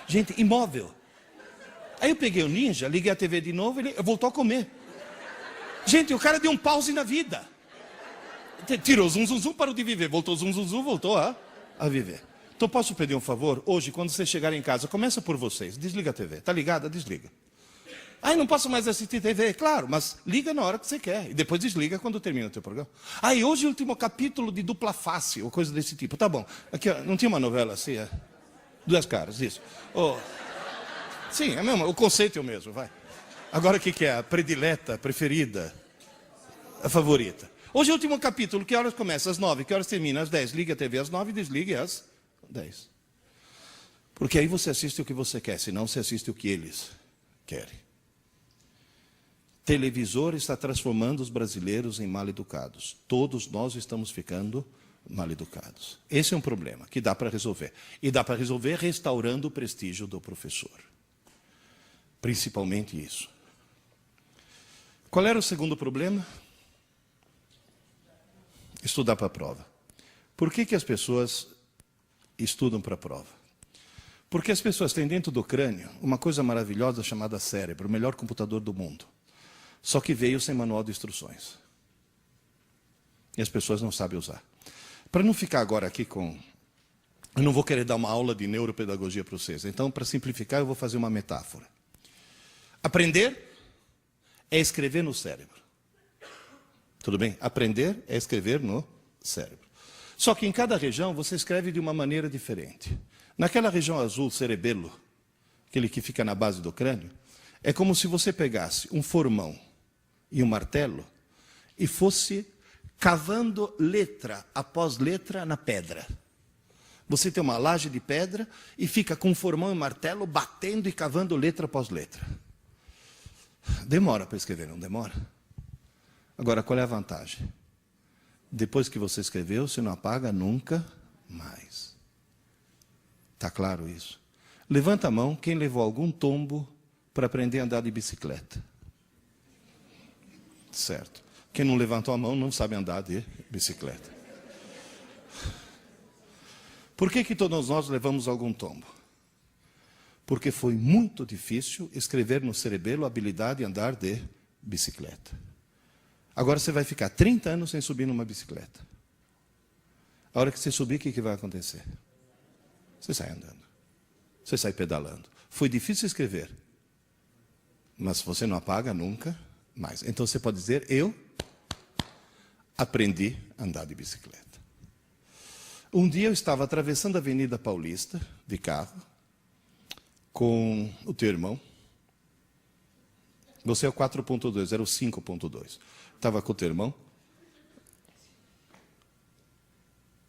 Gente, imóvel. Aí eu peguei o Ninja, liguei a TV de novo, ele voltou a comer. Gente, o cara deu um pause na vida. Tirou zum, zum, zum, parou de viver. Voltou zum, zum, zum, voltou a viver. Então posso pedir um favor? Hoje, quando vocês chegarem em casa, começa por vocês. Desliga a TV. Tá ligada? Desliga. Ai, não posso mais assistir TV. Claro, mas liga na hora que você quer. E depois desliga quando termina o teu programa. Ai, hoje é o último capítulo de Dupla Face, ou coisa desse tipo. Tá bom. Aqui, ó, não tinha uma novela assim? É? Duas caras, isso. Oh. Sim, é mesmo. O conceito é o mesmo, vai. Agora o que é? A predileta, a preferida, a favorita. Hoje é o último capítulo. Que horas começa? Às 9. Que horas termina? Às 10. Liga a TV às 9 e desligue às 10. Porque aí você assiste o que você quer, senão você assiste o que eles querem. Televisor está transformando os brasileiros em mal-educados. Todos nós estamos ficando mal-educados. Esse é um problema que dá para resolver. E dá para resolver restaurando o prestígio do professor. Principalmente isso. Qual era o segundo problema? Estudar para a prova. Por que as pessoas estudam para a prova? Porque as pessoas têm dentro do crânio uma coisa maravilhosa chamada cérebro, o melhor computador do mundo. Só que veio sem manual de instruções. E as pessoas não sabem usar. Para não ficar agora aqui com... Eu não vou querer dar uma aula de neuropedagogia para vocês. Então, para simplificar, eu vou fazer uma metáfora. Aprender é escrever no cérebro. Tudo bem? Aprender é escrever no cérebro. Só que em cada região você escreve de uma maneira diferente. Naquela região azul, cerebelo, aquele que fica na base do crânio, é como se você pegasse um formão e um martelo e fosse cavando letra após letra na pedra. Você tem uma laje de pedra e fica com um formão e martelo batendo e cavando letra após letra. Demora para escrever, não demora? Agora, qual é a vantagem? Depois que você escreveu, você não apaga nunca mais. Está claro isso? Levanta a mão quem levou algum tombo para aprender a andar de bicicleta. Certo. Quem não levantou a mão não sabe andar de bicicleta. Por que todos nós levamos algum tombo? Porque foi muito difícil escrever no cerebelo a habilidade de andar de bicicleta. Agora você vai ficar 30 anos sem subir numa bicicleta. A hora que você subir, o que vai acontecer? Você sai andando. Você sai pedalando. Foi difícil escrever. Mas você não apaga nunca mais. Então você pode dizer, eu aprendi a andar de bicicleta. Um dia eu estava atravessando a Avenida Paulista, de carro, com o teu irmão. Você é o 4.2, era o 5.2. Estava com o teu irmão.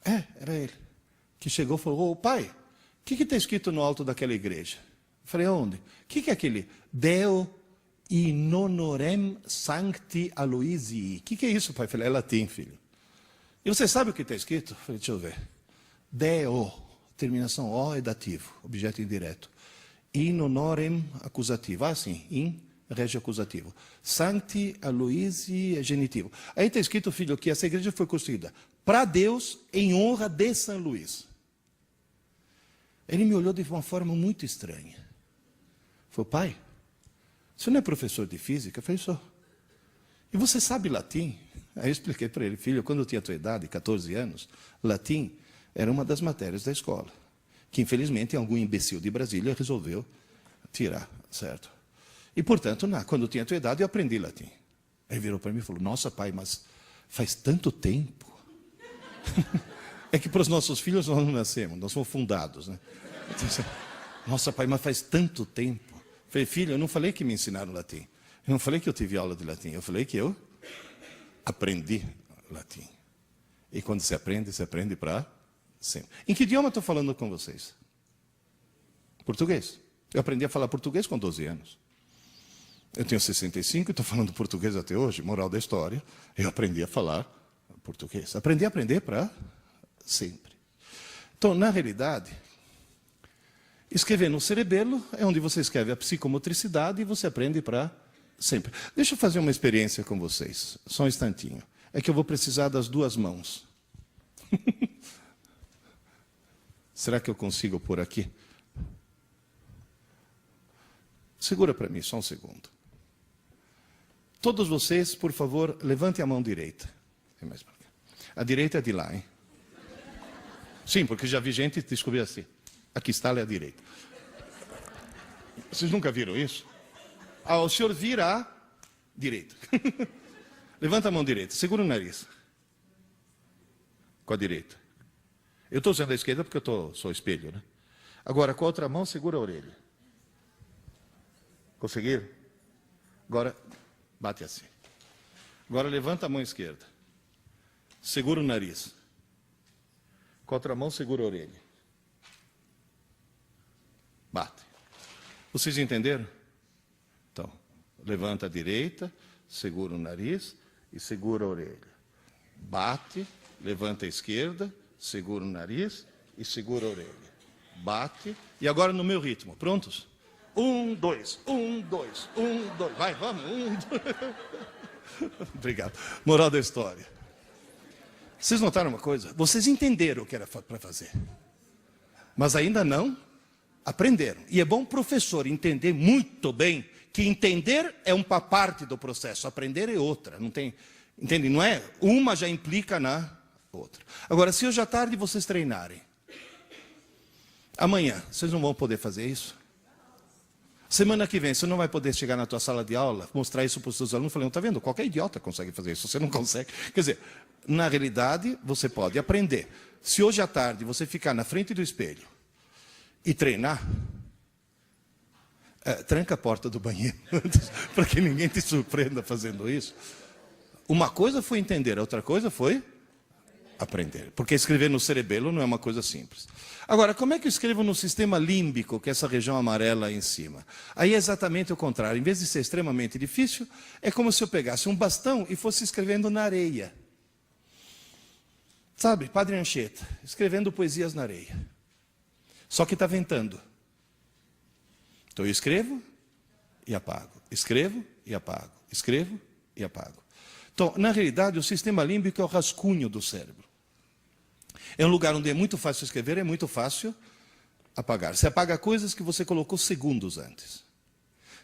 Era ele. Que chegou e falou, ô pai, o que está escrito no alto daquela igreja? Eu falei, onde? O que é aquele? Deo in honorem sancti Aloisii. O que é isso, pai? Eu falei, é latim, filho. E você sabe o que está escrito? Eu falei, deixa eu ver. Deo, terminação O é dativo, objeto indireto. In honorem acusativo. Ah, sim, in rege acusativo. Sancti Aloisii é genitivo. Aí está escrito, filho, que essa igreja foi construída para Deus em honra de São Luís. Ele me olhou de uma forma muito estranha. Falou, pai, você não é professor de física? Eu falei, sou. E você sabe latim? Aí eu expliquei para ele, filho, quando eu tinha a tua idade, 14 anos, latim era uma das matérias da escola, que infelizmente algum imbecil de Brasília resolveu tirar, certo? E, portanto, quando eu tinha a tua idade, eu aprendi latim. Aí virou para mim e falou, nossa, pai, mas faz tanto tempo. É que para os nossos filhos nós não nascemos, nós fomos fundados, né? Nossa, pai, mas faz tanto tempo. Eu falei, filho, eu não falei que me ensinaram latim. Eu não falei que eu tive aula de latim. Eu falei que eu aprendi latim. E quando se aprende para sempre. Em que idioma estou falando com vocês? Português. Eu aprendi a falar português com 12 anos. Eu tenho 65 e estou falando português até hoje. Moral da história, eu aprendi a falar português. Aprendi a aprender para sempre. Então, na realidade, escrever no cerebelo é onde você escreve a psicomotricidade e você aprende para sempre. Deixa eu fazer uma experiência com vocês. Só um instantinho. É que eu vou precisar das duas mãos. Será que eu consigo pôr aqui? Segura para mim, só um segundo. Todos vocês, por favor, levantem a mão direita. A direita é de lá, hein? Sim, porque já vi gente descobrir assim. Aqui está, é a direita. Vocês nunca viram isso? O senhor vira à direita. Levanta a mão direita, segura o nariz. Com a direita. Eu estou usando a esquerda porque eu sou espelho, né? Agora, com a outra mão, segura a orelha. Conseguiram? Agora, bate assim. Agora, levanta a mão esquerda. Segura o nariz. Com a outra mão, segura a orelha. Bate. Vocês entenderam? Então, levanta a direita, segura o nariz e segura a orelha. Bate, levanta a esquerda, segura o nariz e segura a orelha. Bate. E agora no meu ritmo. Prontos? 1, 2, 1, 2, 1, 2. Vai, vamos. 1, 2. Obrigado. Moral da história. Vocês notaram uma coisa? Vocês entenderam o que era para fazer. Mas ainda não aprenderam. E é bom o professor entender muito bem que entender é uma parte do processo, aprender é outra. Não tem, entende? Não é? Uma já implica na outra. Agora, se hoje à tarde vocês treinarem, amanhã vocês não vão poder fazer isso? Semana que vem, você não vai poder chegar na tua sala de aula, mostrar isso para os seus alunos, falando, está vendo? Qualquer idiota consegue fazer isso, você não consegue. Quer dizer, na realidade, você pode aprender. Se hoje à tarde você ficar na frente do espelho e treinar, tranca a porta do banheiro, para que ninguém te surpreenda fazendo isso. Uma coisa foi entender, a outra coisa foi aprender. Porque escrever no cerebelo não é uma coisa simples. Agora, como é que eu escrevo no sistema límbico, que é essa região amarela aí em cima? Aí é exatamente o contrário. Em vez de ser extremamente difícil, é como se eu pegasse um bastão e fosse escrevendo na areia. Sabe, Padre Anchieta, escrevendo poesias na areia. Só que está ventando. Então eu escrevo e apago. Escrevo e apago. Escrevo e apago. Então, na realidade, o sistema límbico é o rascunho do cérebro. É um lugar onde é muito fácil escrever, é muito fácil apagar. Você apaga coisas que você colocou segundos antes.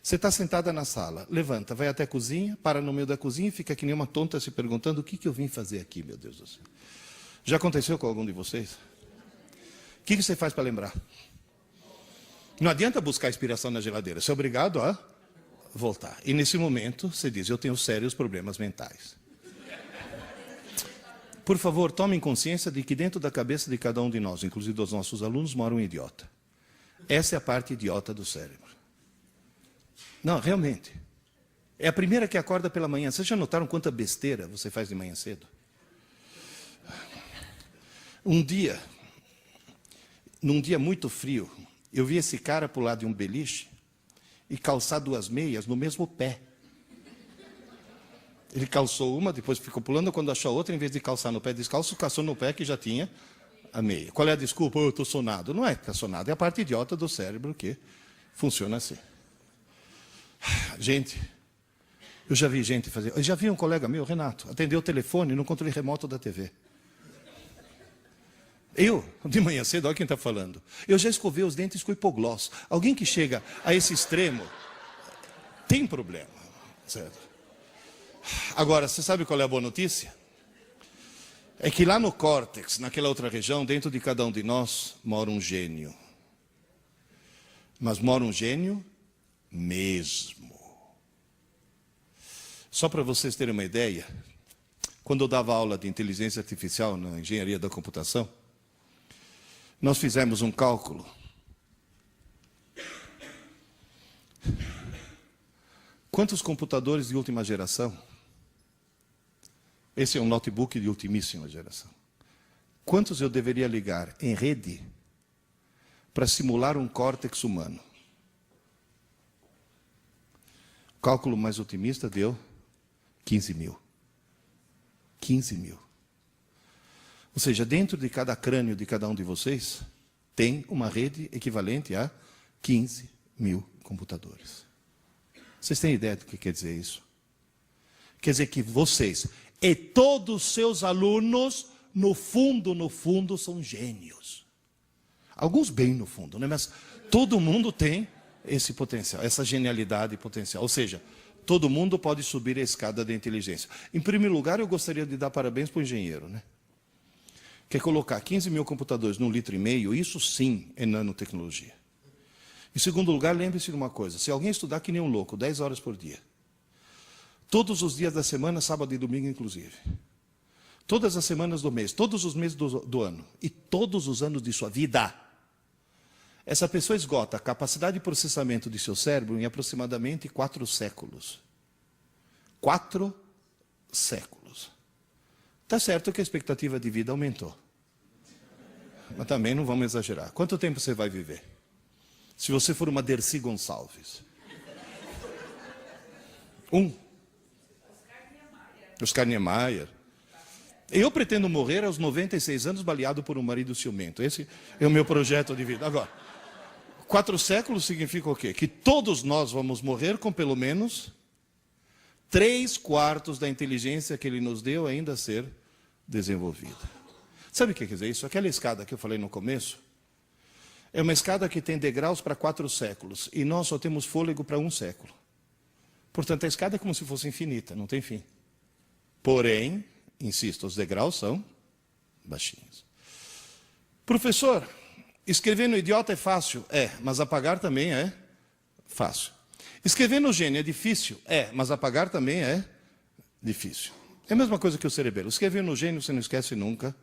Você está sentada na sala, levanta, vai até a cozinha, para no meio da cozinha e fica que nem uma tonta se perguntando o que eu vim fazer aqui, meu Deus do céu. Já aconteceu com algum de vocês? O que você faz para lembrar? Não adianta buscar inspiração na geladeira, você é obrigado a voltar. E nesse momento, você diz, eu tenho sérios problemas mentais. Por favor, tomem consciência de que dentro da cabeça de cada um de nós, inclusive dos nossos alunos, mora um idiota. Essa é a parte idiota do cérebro. Não, realmente. É a primeira que acorda pela manhã. Vocês já notaram quanta besteira você faz de manhã cedo? Um dia, num dia muito frio, eu vi esse cara pular de um beliche e calçar 2 meias no mesmo pé. Ele calçou uma, depois ficou pulando, quando achou a outra, em vez de calçar no pé descalço, calçou no pé que já tinha a meia. Qual é a desculpa? Eu estou sonado. Não é que está sonado, é a parte idiota do cérebro que funciona assim. Gente, eu já vi gente fazer... Eu já vi um colega meu, Renato, atendeu o telefone no controle remoto da TV. Eu, de manhã cedo, olha quem está falando. Eu já escovei os dentes com hipoglós. Alguém que chega a esse extremo tem problema, certo? Agora, você sabe qual é a boa notícia? É que lá no córtex, naquela outra região, dentro de cada um de nós, mora um gênio. Mas mora um gênio mesmo. Só para vocês terem uma ideia, quando eu dava aula de inteligência artificial na engenharia da computação, nós fizemos um cálculo. Quantos computadores de última geração? Esse é um notebook de ultimíssima geração. Quantos eu deveria ligar em rede para simular um córtex humano? O cálculo mais otimista deu 15 mil. 15 mil. Ou seja, dentro de cada crânio de cada um de vocês, tem uma rede equivalente a 15 mil computadores. Vocês têm ideia do que quer dizer isso? Quer dizer que vocês e todos os seus alunos, no fundo, são gênios. Alguns bem no fundo, né? Mas todo mundo tem esse potencial, essa genialidade potencial. Ou seja, todo mundo pode subir a escada da inteligência. Em primeiro lugar, eu gostaria de dar parabéns para o engenheiro, né? Quer colocar 15 mil computadores num 1,5 litro, isso sim é nanotecnologia. Em segundo lugar, lembre-se de uma coisa, se alguém estudar que nem um louco, 10 horas por dia, todos os dias da semana, sábado e domingo inclusive, todas as semanas do mês, todos os meses do ano, e todos os anos de sua vida, essa pessoa esgota a capacidade de processamento de seu cérebro em aproximadamente 4 séculos. 4 séculos. Está certo que a expectativa de vida aumentou. Mas também não vamos exagerar. Quanto tempo você vai viver? Se você for uma Dercy Gonçalves. Oscar Niemeyer. Eu pretendo morrer aos 96 anos baleado por um marido ciumento. Esse é o meu projeto de vida. Agora, 4 séculos significa o quê? Que todos nós vamos morrer com pelo menos 3/4 da inteligência que ele nos deu ainda a ser desenvolvida. Sabe o que quer dizer isso? Aquela escada que eu falei no começo, é uma escada que tem degraus para 4 séculos, e nós só temos fôlego para 1 século. Portanto, a escada é como se fosse infinita, não tem fim. Porém, insisto, os degraus são baixinhos. Professor, escrever no idiota é fácil? É, mas apagar também é fácil. Escrever no gênio é difícil? É, mas apagar também é difícil. É a mesma coisa que o cerebelo. Escrever no gênio você não esquece nunca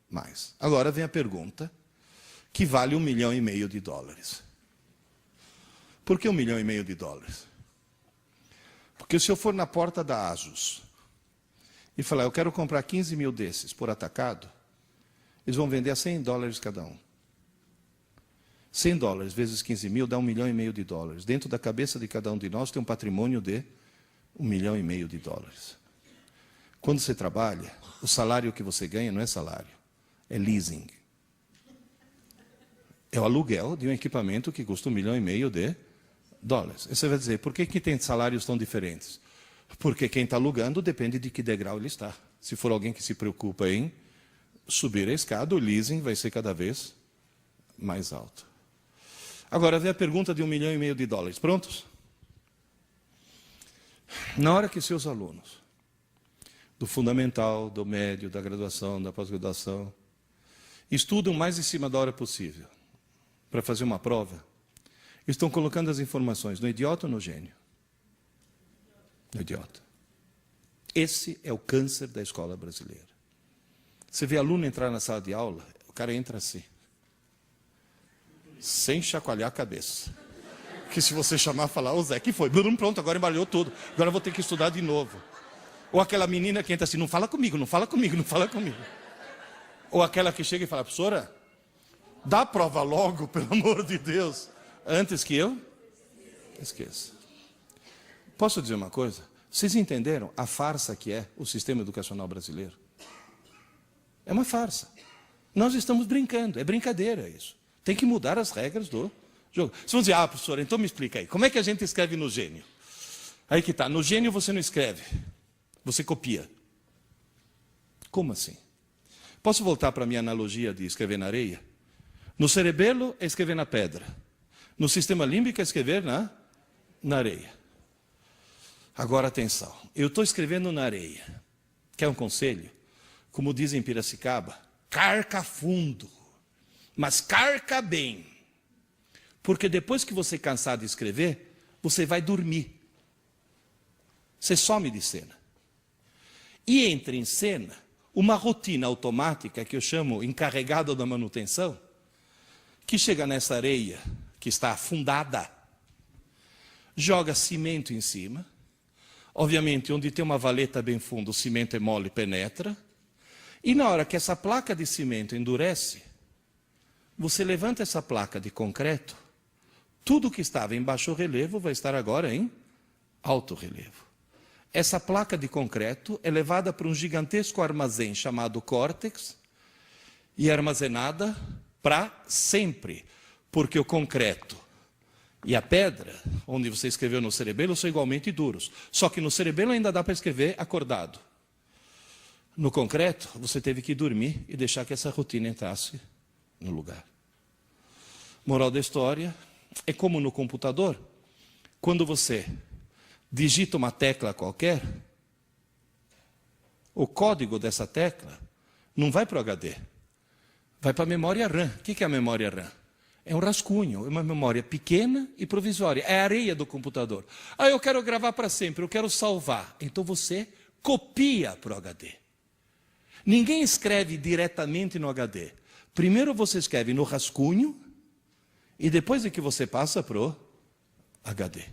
mais. Agora vem a pergunta que vale $1,5 milhão. Por que $1,5 milhão? Porque se eu for na porta da ASUS e falar, eu quero comprar 15 mil desses por atacado, eles vão vender a $100 cada um. $100 vezes 15 mil dá $1,5 milhão. Dentro da cabeça de cada um de nós tem um patrimônio de $1,5 milhão. Quando você trabalha, o salário que você ganha não é salário, é leasing. É o aluguel de um equipamento que custa $1,5 milhão. E você vai dizer, por que tem salários tão diferentes? Porque quem está alugando depende de que degrau ele está. Se for alguém que se preocupa em subir a escada, o leasing vai ser cada vez mais alto. Agora vem a pergunta de $1,5 milhão. Prontos? Na hora que seus alunos, do fundamental, do médio, da graduação, da pós-graduação, estudam mais em cima da hora possível para fazer uma prova, estão colocando as informações no idiota ou no gênio? No idiota. Esse é o câncer da escola brasileira. Você vê aluno entrar na sala de aula, o cara entra assim. sem chacoalhar a cabeça. Que se você chamar e falar, ô Zé, que foi? Pronto, agora embaralhou tudo. Agora eu vou ter que estudar de novo. Ou aquela menina que entra assim, não fala comigo, não fala comigo, não fala comigo. Ou aquela que chega e fala, professora, dá a prova logo, pelo amor de Deus, antes que eu esqueça. Posso dizer uma coisa? Vocês entenderam a farsa que é o sistema educacional brasileiro? É uma farsa. Nós estamos brincando, é brincadeira isso. Tem que mudar as regras do jogo. Vocês vão dizer, professora, então me explica aí, como é que a gente escreve no Gênio? Aí que tá, no Gênio você não escreve, você copia. Como assim? Posso voltar para a minha analogia de escrever na areia? No cerebelo é escrever na pedra. No sistema límbico é escrever na areia. Agora atenção, eu estou escrevendo na areia. Quer um conselho? Como dizem em Piracicaba, carca fundo, mas carca bem. Porque depois que você cansar de escrever, você vai dormir. Você some de cena. E entra em cena uma rotina automática que eu chamo encarregado da manutenção, que chega nessa areia que está afundada, joga cimento em cima. Obviamente, onde tem uma valeta bem funda, o cimento é mole, penetra. E na hora que essa placa de cimento endurece, você levanta essa placa de concreto, tudo que estava em baixo relevo vai estar agora em alto relevo. Essa placa de concreto é levada para um gigantesco armazém chamado córtex e é armazenada para sempre, porque o concreto e a pedra, onde você escreveu no cerebelo, são igualmente duros. Só que no cerebelo ainda dá para escrever acordado. No concreto, você teve que dormir e deixar que essa rotina entrasse no lugar. Moral da história, é como no computador, quando você digita uma tecla qualquer, o código dessa tecla não vai para o HD, vai para a memória RAM. O que é a memória RAM? É um rascunho, é uma memória pequena e provisória, é a areia do computador. Eu quero gravar para sempre, eu quero salvar. Então você copia para o HD. Ninguém escreve diretamente no HD. Primeiro você escreve no rascunho e depois é que você passa para o HD.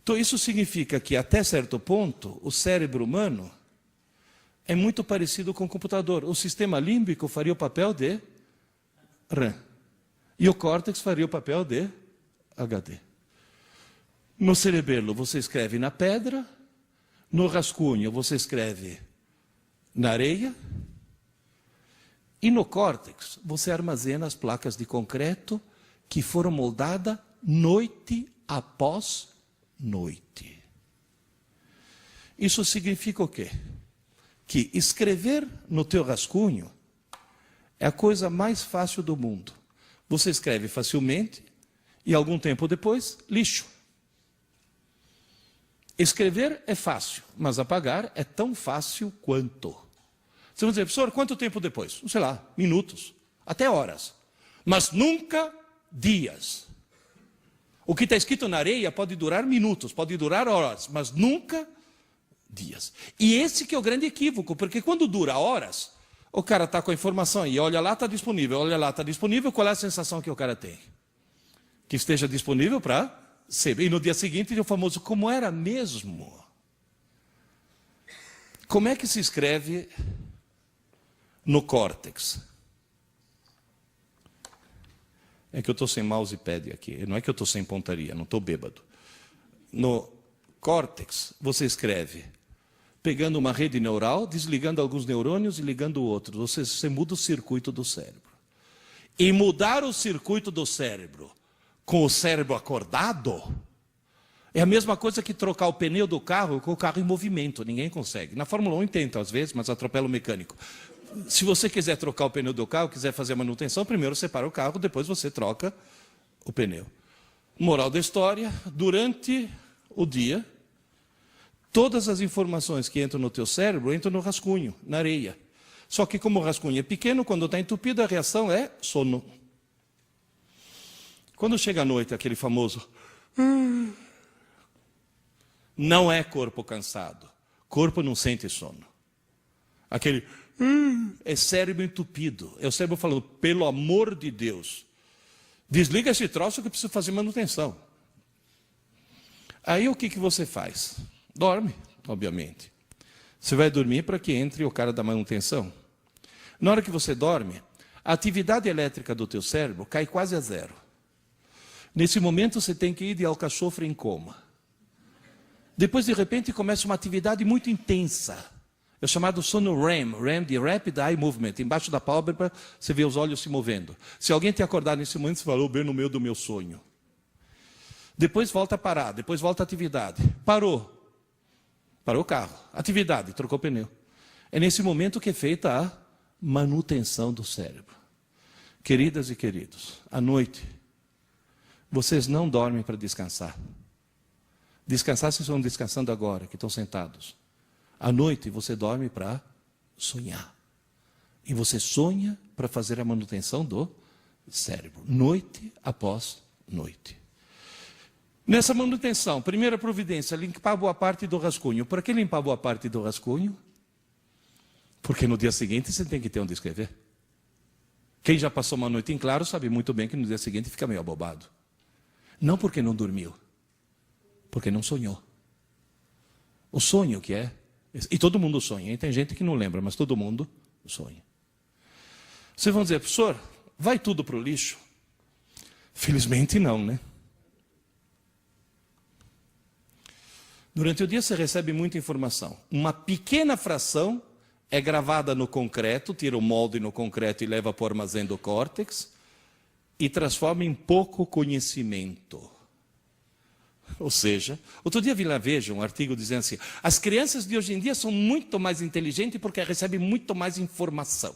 Então isso significa que até certo ponto o cérebro humano é muito parecido com o computador. O sistema límbico faria o papel de RAM. E o córtex faria o papel de HD. No cerebelo você escreve na pedra, no rascunho você escreve na areia, e no córtex você armazena as placas de concreto que foram moldadas noite após noite. Isso significa o quê? Que escrever no teu rascunho é a coisa mais fácil do mundo. Você escreve facilmente e algum tempo depois, lixo. Escrever é fácil, mas apagar é tão fácil quanto. Você vai dizer, professor, quanto tempo depois? Sei lá, minutos, até horas. Mas nunca dias. O que está escrito na areia pode durar minutos, pode durar horas, mas nunca dias. E esse que é o grande equívoco, porque quando dura horas, o cara está com a informação aí, olha lá, está disponível, olha lá, está disponível, qual é a sensação que o cara tem? Que esteja disponível para ser. E no dia seguinte, o famoso, como era mesmo? Como é que se escreve no córtex? É que eu estou sem mousepad aqui, não é que eu estou sem pontaria, não estou bêbado. No córtex, você escreve pegando uma rede neural, desligando alguns neurônios e ligando outros. Você muda o circuito do cérebro. E mudar o circuito do cérebro com o cérebro acordado é a mesma coisa que trocar o pneu do carro com o carro em movimento. Ninguém consegue. Na Fórmula 1 tenta às vezes, mas atropela o mecânico. Se você quiser trocar o pneu do carro, quiser fazer a manutenção, primeiro você para o carro, depois você troca o pneu. Moral da história, durante o dia, todas as informações que entram no teu cérebro entram no rascunho, na areia. Só que como o rascunho é pequeno, quando está entupido, a reação é sono. Quando chega à noite, aquele famoso... Não é corpo cansado. Corpo não sente sono. Aquele... É cérebro entupido. É o cérebro falando, pelo amor de Deus, Desliga esse troço que eu preciso fazer manutenção. Aí o que você faz? Dorme, obviamente. Você vai dormir para que entre o cara da manutenção. Na hora que você dorme, a atividade elétrica do teu cérebro cai quase a zero. Nesse momento você tem que ir de alcachofre em coma. Depois, de repente, começa uma atividade muito intensa. É chamado sono REM, REM de Rapid Eye Movement. Embaixo da pálpebra, você vê os olhos se movendo. Se alguém te acordar nesse momento, você falou bem no meio do meu sonho. Depois volta a parar, depois volta a atividade. Parou. Parou o carro. Atividade, trocou o pneu. É nesse momento que é feita a manutenção do cérebro. Queridas e queridos, à noite, vocês não dormem para descansar. Descansar, vocês estão descansando agora, que estão sentados. À noite, você dorme para sonhar. E você sonha para fazer a manutenção do cérebro. Noite após noite. Nessa manutenção, primeira providência, limpar boa parte do rascunho. Por que limpar boa parte do rascunho? Porque no dia seguinte você tem que ter onde escrever. Quem já passou uma noite em claro sabe muito bem que no dia seguinte fica meio abobado. Não porque não dormiu, porque não sonhou. O sonho que é, e todo mundo sonha, hein? Tem gente que não lembra, mas todo mundo sonha. Vocês vão dizer, professor, vai tudo para o lixo? Felizmente não, né? Durante o dia você recebe muita informação. Uma pequena fração é gravada no concreto, tira o molde no concreto e leva para o armazém do córtex e transforma em pouco conhecimento. Ou seja, outro dia vi lá, veja, um artigo dizendo assim, as crianças de hoje em dia são muito mais inteligentes porque recebem muito mais informação.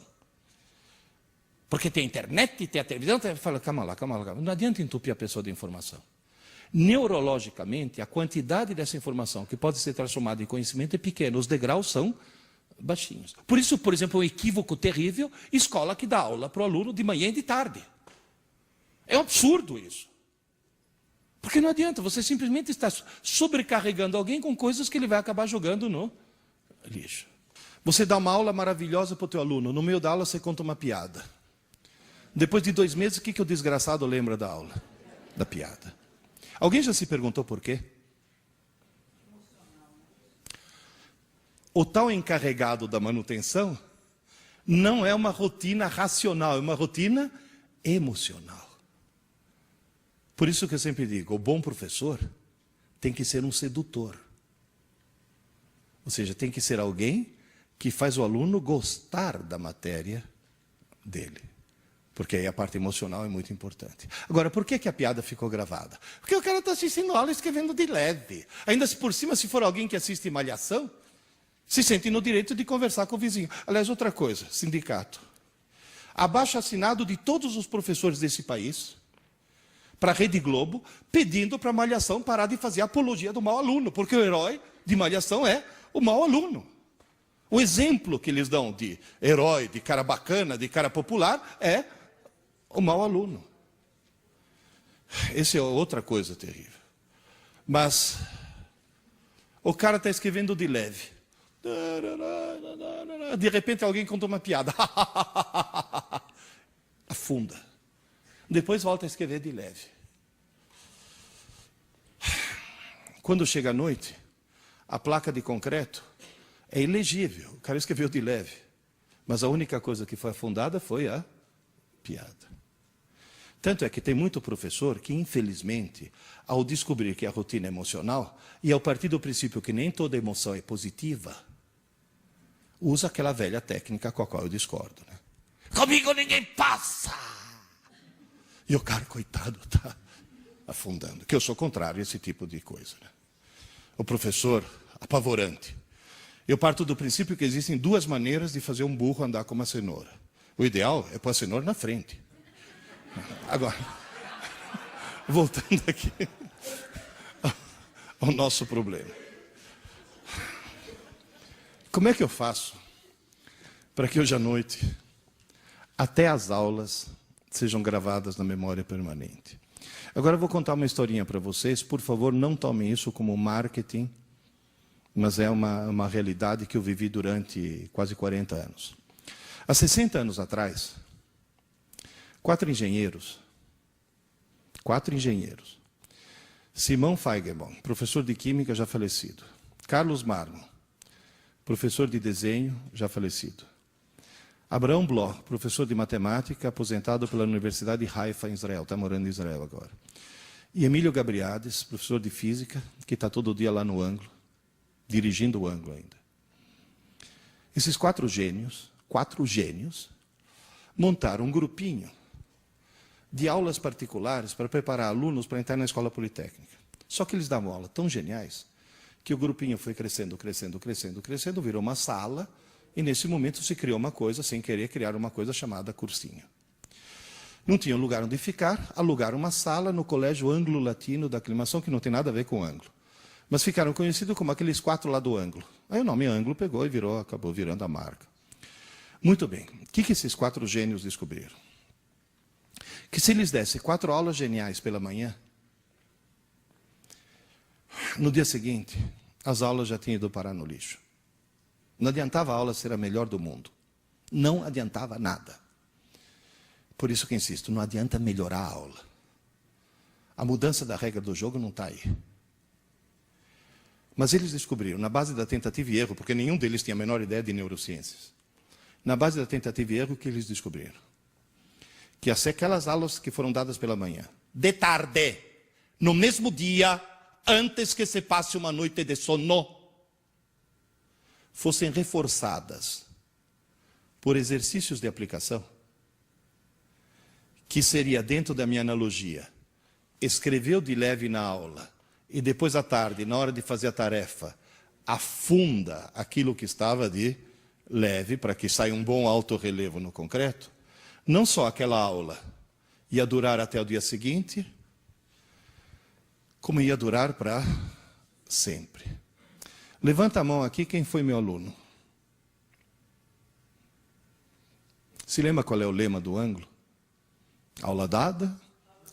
Porque tem a internet, tem a televisão, fala, calma lá. Não adianta entupir a pessoa de informação. Neurologicamente, a quantidade dessa informação que pode ser transformada em conhecimento é pequena, os degraus são baixinhos. Por isso, por exemplo, um equívoco terrível, escola que dá aula para o aluno de manhã e de tarde. É um absurdo isso. Porque não adianta, você simplesmente está sobrecarregando alguém com coisas que ele vai acabar jogando no lixo. Você dá uma aula maravilhosa para o teu aluno, no meio da aula você conta uma piada. Depois de 2 meses, o que o desgraçado lembra da aula? Da piada. Alguém já se perguntou por quê? O tal encarregado da manutenção não é uma rotina racional, é uma rotina emocional. Por isso que eu sempre digo, o bom professor tem que ser um sedutor. Ou seja, tem que ser alguém que faz o aluno gostar da matéria dele. Porque aí a parte emocional é muito importante. Agora, por que a piada ficou gravada? Porque o cara está assistindo aula escrevendo de leve. Ainda por cima, se for alguém que assiste Malhação, se sente no direito de conversar com o vizinho. Aliás, outra coisa, sindicato. Abaixo-assinado de todos os professores desse país, para a Rede Globo, pedindo para a Malhação parar de fazer apologia do mau aluno, porque o herói de Malhação é o mau aluno. O exemplo que eles dão de herói, de cara bacana, de cara popular, é o mau aluno. Essa é outra coisa terrível. Mas o cara está escrevendo de leve. De repente alguém conta uma piada. Afunda. Depois volta a escrever de leve. Quando chega a noite, a placa de concreto é ilegível. O cara escreveu de leve. Mas a única coisa que foi afundada foi a piada. Tanto é que tem muito professor que, infelizmente, ao descobrir que a rotina é emocional, e ao partir do princípio que nem toda emoção é positiva, usa aquela velha técnica com a qual eu discordo. Né? Comigo ninguém passa! E o cara, coitado, está afundando. Que eu sou contrário a esse tipo de coisa. Né? O professor, apavorante. Eu parto do princípio que existem 2 maneiras de fazer um burro andar com uma cenoura. O ideal é pôr a cenoura na frente. Agora, voltando aqui ao nosso problema. Como é que eu faço para que hoje à noite, até as aulas, sejam gravadas na memória permanente? Agora eu vou contar uma historinha para vocês. Por favor, não tomem isso como marketing, mas é uma realidade que eu vivi durante quase 40 anos. Há 60 anos atrás, 4 engenheiros 4 engenheiros. Simão Feigenbaum, professor de Química, já falecido. Carlos Marmon, professor de desenho, já falecido. Abraão Bloch, professor de matemática, aposentado pela Universidade de Haifa, em Israel, está morando em Israel agora. E Emílio Gabriades, professor de física, que está todo dia lá no ângulo, dirigindo o ângulo ainda. Esses 4 gênios, montaram um grupinho de aulas particulares para preparar alunos para entrar na escola politécnica. Só que eles davam aula tão geniais que o grupinho foi crescendo, virou uma sala, e nesse momento se criou uma coisa, sem querer criar uma coisa chamada cursinho. Não tinham lugar onde ficar, alugaram uma sala no Colégio Anglo-Latino da Aclimação, que não tem nada a ver com ângulo. Mas ficaram conhecidos como aqueles 4 lá do ângulo. Aí o nome ângulo pegou e acabou virando a marca. Muito bem. O que esses 4 gênios descobriram? Que se eles dessem 4 aulas geniais pela manhã, no dia seguinte, as aulas já tinham ido parar no lixo. Não adiantava a aula ser a melhor do mundo. Não adiantava nada. Por isso que insisto, não adianta melhorar a aula. A mudança da regra do jogo não está aí. Mas eles descobriram, na base da tentativa e erro, porque nenhum deles tinha a menor ideia de neurociências, na base da tentativa e erro, que eles descobriram? Que aquelas aulas que foram dadas pela manhã, de tarde, no mesmo dia, antes que se passe uma noite de sono, fossem reforçadas por exercícios de aplicação, que seria, dentro da minha analogia, escreveu de leve na aula, e depois à tarde, na hora de fazer a tarefa, afunda aquilo que estava de leve, para que saia um bom alto relevo no concreto. Não só aquela aula ia durar até o dia seguinte, como ia durar para sempre. Levanta a mão aqui quem foi meu aluno. Se lembra qual é o lema do ângulo? Aula dada,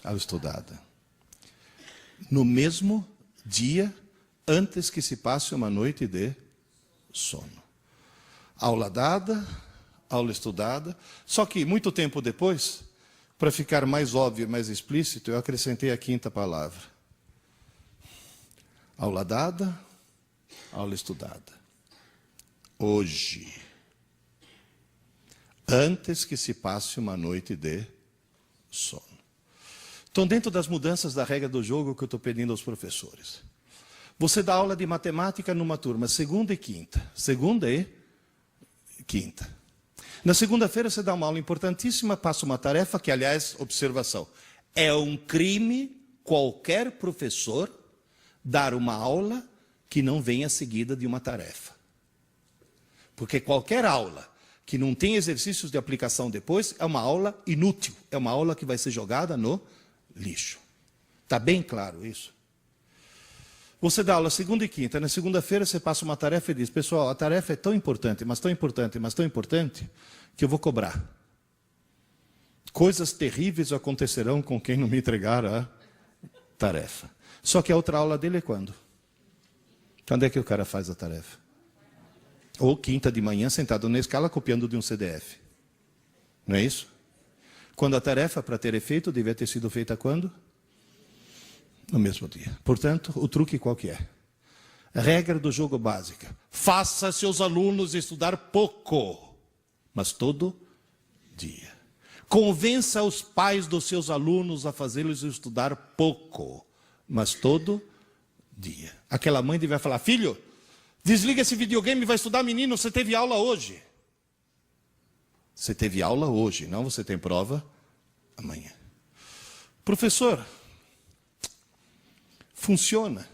aula estudada. No mesmo dia, antes que se passe uma noite de sono. Aula dada, aula estudada. Só que, muito tempo depois, para ficar mais óbvio e mais explícito, eu acrescentei a 5ª palavra. Aula dada, aula estudada. Hoje. Antes que se passe uma noite de sono. Então, dentro das mudanças da regra do jogo que eu estou pedindo aos professores. Você dá aula de matemática numa turma, segunda e quinta. Segunda e quinta. Na segunda-feira você dá uma aula importantíssima, passa uma tarefa que, aliás, observação, é um crime qualquer professor dar uma aula que não venha seguida de uma tarefa. Porque qualquer aula que não tem exercícios de aplicação depois é uma aula inútil, é uma aula que vai ser jogada no lixo. Está bem claro isso? Você dá aula segunda e quinta, na segunda-feira você passa uma tarefa e diz, pessoal, a tarefa é tão importante, mas tão importante, mas tão importante, que eu vou cobrar. Coisas terríveis acontecerão com quem não me entregar a tarefa. Só que a outra aula dele é quando? Quando é que o cara faz a tarefa? Ou quinta de manhã, sentado na escala, copiando de um CDF. Não é isso? Quando a tarefa, para ter efeito, devia ter sido feita quando? No mesmo dia. Portanto, o truque qual que é? A regra do jogo básica. Faça seus alunos estudar pouco, mas todo dia. Convença os pais dos seus alunos a fazê-los estudar pouco, mas todo dia. Aquela mãe devia falar, filho, desliga esse videogame e vai estudar, menino, você teve aula hoje. Você teve aula hoje, não você tem prova amanhã. Professor, funciona.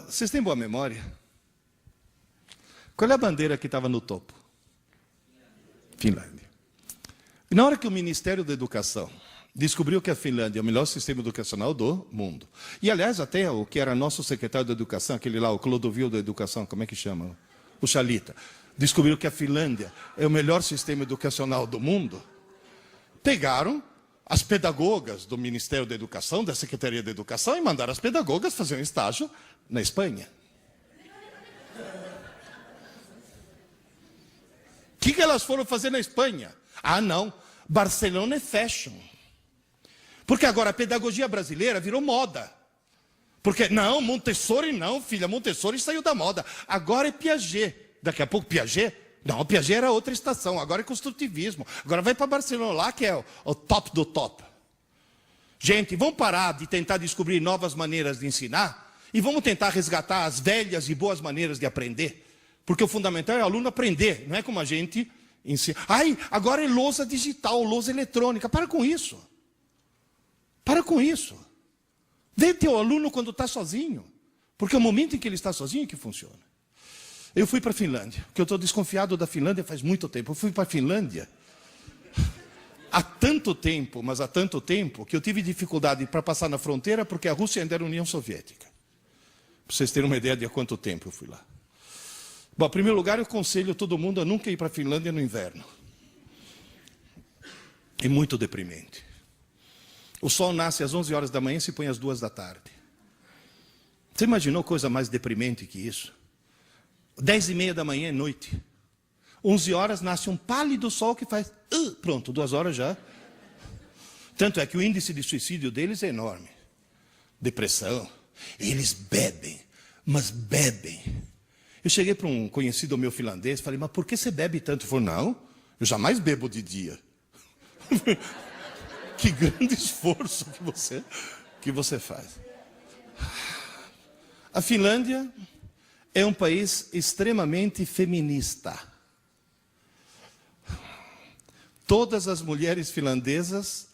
Vocês têm boa memória? Qual é a bandeira que estava no topo? Finlândia. E na hora que o Ministério da Educação descobriu que a Finlândia é o melhor sistema educacional do mundo, e aliás até o que era nosso secretário de Educação, aquele lá, o Clodovil da Educação, como é que chama? O Chalita, descobriu que a Finlândia é o melhor sistema educacional do mundo, pegaram as pedagogas do Ministério da Educação, da Secretaria da Educação, e mandaram as pedagogas fazer um estágio na Espanha. O que elas foram fazer na Espanha? Ah, não. Barcelona é fashion. Porque agora a pedagogia brasileira virou moda. Porque, não, Montessori não, filha, Montessori saiu da moda. Agora é Piaget. Daqui a pouco Piaget? Não, Piaget era outra estação, agora é construtivismo. Agora vai para Barcelona lá, que é o top do top. Gente, vamos parar de tentar descobrir novas maneiras de ensinar e vamos tentar resgatar as velhas e boas maneiras de aprender. Porque o fundamental é o aluno aprender, não é como a gente ensina. Ai, agora é lousa digital, lousa eletrônica. Para com isso. Para com isso. Vê teu aluno quando está sozinho. Porque é o momento em que ele está sozinho que funciona. Eu fui para a Finlândia, porque eu estou desconfiado da Finlândia faz muito tempo. Eu fui para a Finlândia há tanto tempo, mas há tanto tempo, que eu tive dificuldade para passar na fronteira, porque a Rússia ainda era União Soviética. Para vocês terem uma ideia de há quanto tempo eu fui lá. Bom, em primeiro lugar, eu aconselho todo mundo a nunca ir para a Finlândia no inverno. É muito deprimente. O sol nasce às 11 horas da manhã e se põe às 2 da tarde. Você imaginou coisa mais deprimente que isso? 10h30 da manhã é noite. 11 horas nasce um pálido sol que faz... pronto, 2 horas já. Tanto é que o índice de suicídio deles é enorme. Depressão. Eles bebem, mas bebem. Eu cheguei para um conhecido meu finlandês e falei, mas por que você bebe tanto? Ele falou, não, eu jamais bebo de dia. Que grande esforço que você faz. A Finlândia é um país extremamente feminista. Todas as mulheres finlandesas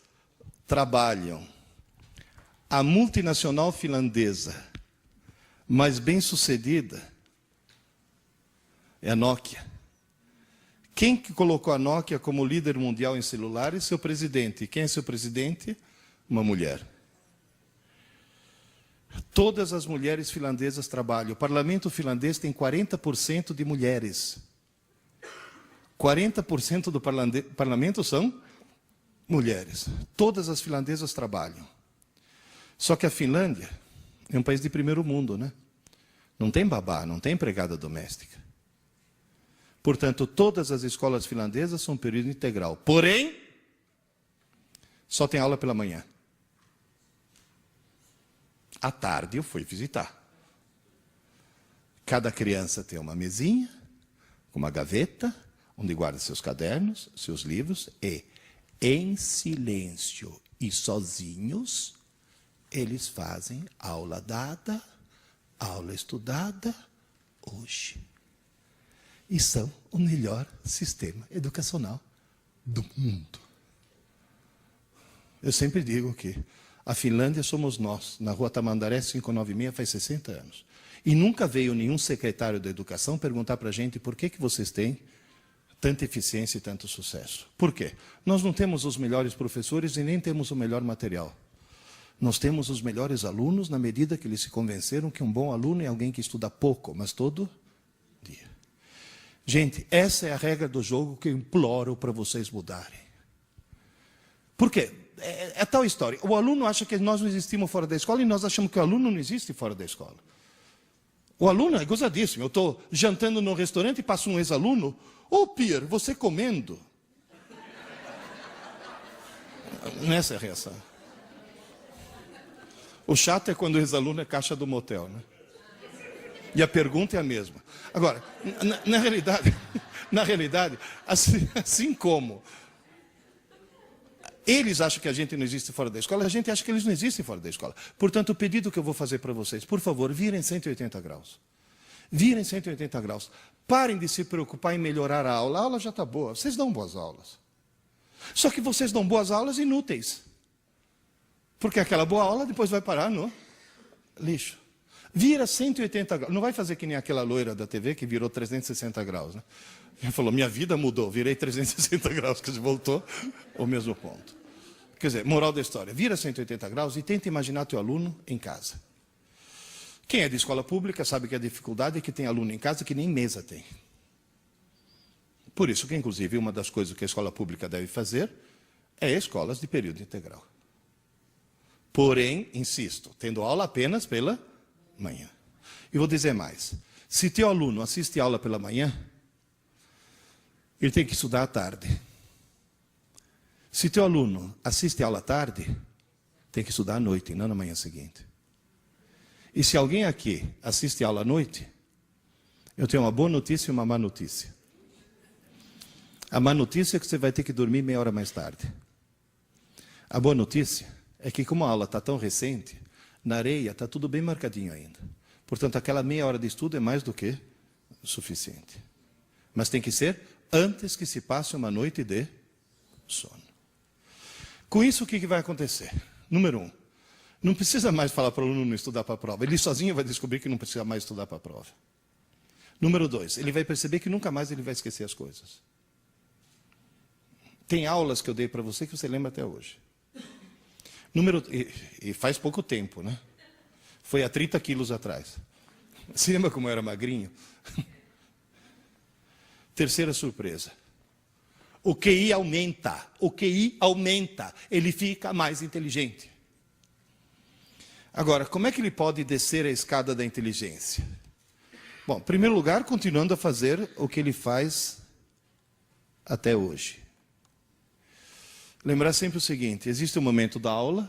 trabalham. A multinacional finlandesa mais bem-sucedida é a Nokia. Quem que colocou a Nokia como líder mundial em celulares? Seu presidente. Quem é seu presidente? Uma mulher. Todas as mulheres finlandesas trabalham. O parlamento finlandês tem 40% de mulheres. 40% do parlamento são mulheres. Todas as finlandesas trabalham. Só que a Finlândia é um país de primeiro mundo, né? Não tem babá, não tem empregada doméstica. Portanto, todas as escolas finlandesas são período integral. Porém, só tem aula pela manhã. À tarde eu fui visitar. Cada criança tem uma mesinha, uma gaveta, onde guarda seus cadernos, seus livros, e em silêncio e sozinhos, eles fazem aula dada, aula estudada, hoje. E são o melhor sistema educacional do mundo. Eu sempre digo que a Finlândia somos nós, na rua Tamandaré 596, faz 60 anos. E nunca veio nenhum secretário da educação perguntar para a gente por que vocês têm tanta eficiência e tanto sucesso. Por quê? Nós não temos os melhores professores e nem temos o melhor material. Nós temos os melhores alunos na medida que eles se convenceram que um bom aluno é alguém que estuda pouco, mas todo dia. Gente, essa é a regra do jogo que eu imploro para vocês mudarem. Por quê? É tal história. O aluno acha que nós não existimos fora da escola e nós achamos que o aluno não existe fora da escola. O aluno é gozadíssimo. Eu estou jantando no restaurante e passa um ex-aluno. Ô, Pierre, você comendo? Nessa é a reação. O chato é quando o ex-aluno é caixa do motel, né? E a pergunta é a mesma. Agora, na realidade, assim como eles acham que a gente não existe fora da escola, a gente acha que eles não existem fora da escola. Portanto, o pedido que eu vou fazer para vocês, por favor, virem 180 graus. Virem 180 graus. Parem de se preocupar em melhorar a aula. A aula já está boa. Vocês dão boas aulas. Só que vocês dão boas aulas inúteis. Porque aquela boa aula depois vai parar no lixo. Vira 180 graus. Não vai fazer que nem aquela loira da TV que virou 360 graus. Né? Ela falou, minha vida mudou, virei 360 graus, que voltou ao mesmo ponto. Quer dizer, moral da história, vira 180 graus e tenta imaginar teu aluno em casa. Quem é de escola pública sabe que a dificuldade é que tem aluno em casa que nem mesa tem. Por isso que, inclusive, uma das coisas que a escola pública deve fazer é escolas de período integral. Porém, insisto, tendo aula apenas pela manhã. E vou dizer mais. Se teu aluno assiste aula pela manhã, ele tem que estudar à tarde. Se teu aluno assiste a aula à tarde, tem que estudar à noite, não na manhã seguinte. E se alguém aqui assiste a aula à noite, eu tenho uma boa notícia e uma má notícia. A má notícia é que você vai ter que dormir meia hora mais tarde. A boa notícia é que, como a aula está tão recente, na areia está tudo bem marcadinho ainda. Portanto, aquela meia hora de estudo é mais do que suficiente. Mas tem que ser antes que se passe uma noite de sono. Com isso, o que vai acontecer? Número 1, não precisa mais falar para o aluno não estudar para a prova. Ele sozinho vai descobrir que não precisa mais estudar para a prova. Número 2, ele vai perceber que nunca mais ele vai esquecer as coisas. Tem aulas que eu dei para você que você lembra até hoje. E faz pouco tempo, né? Foi há 30 quilos atrás. Você lembra como eu era magrinho? Terceira surpresa. O QI aumenta. O QI aumenta. Ele fica mais inteligente. Agora, como é que ele pode descer a escada da inteligência? Bom, em primeiro lugar, continuando a fazer o que ele faz até hoje. Lembrar sempre o seguinte, existe o momento da aula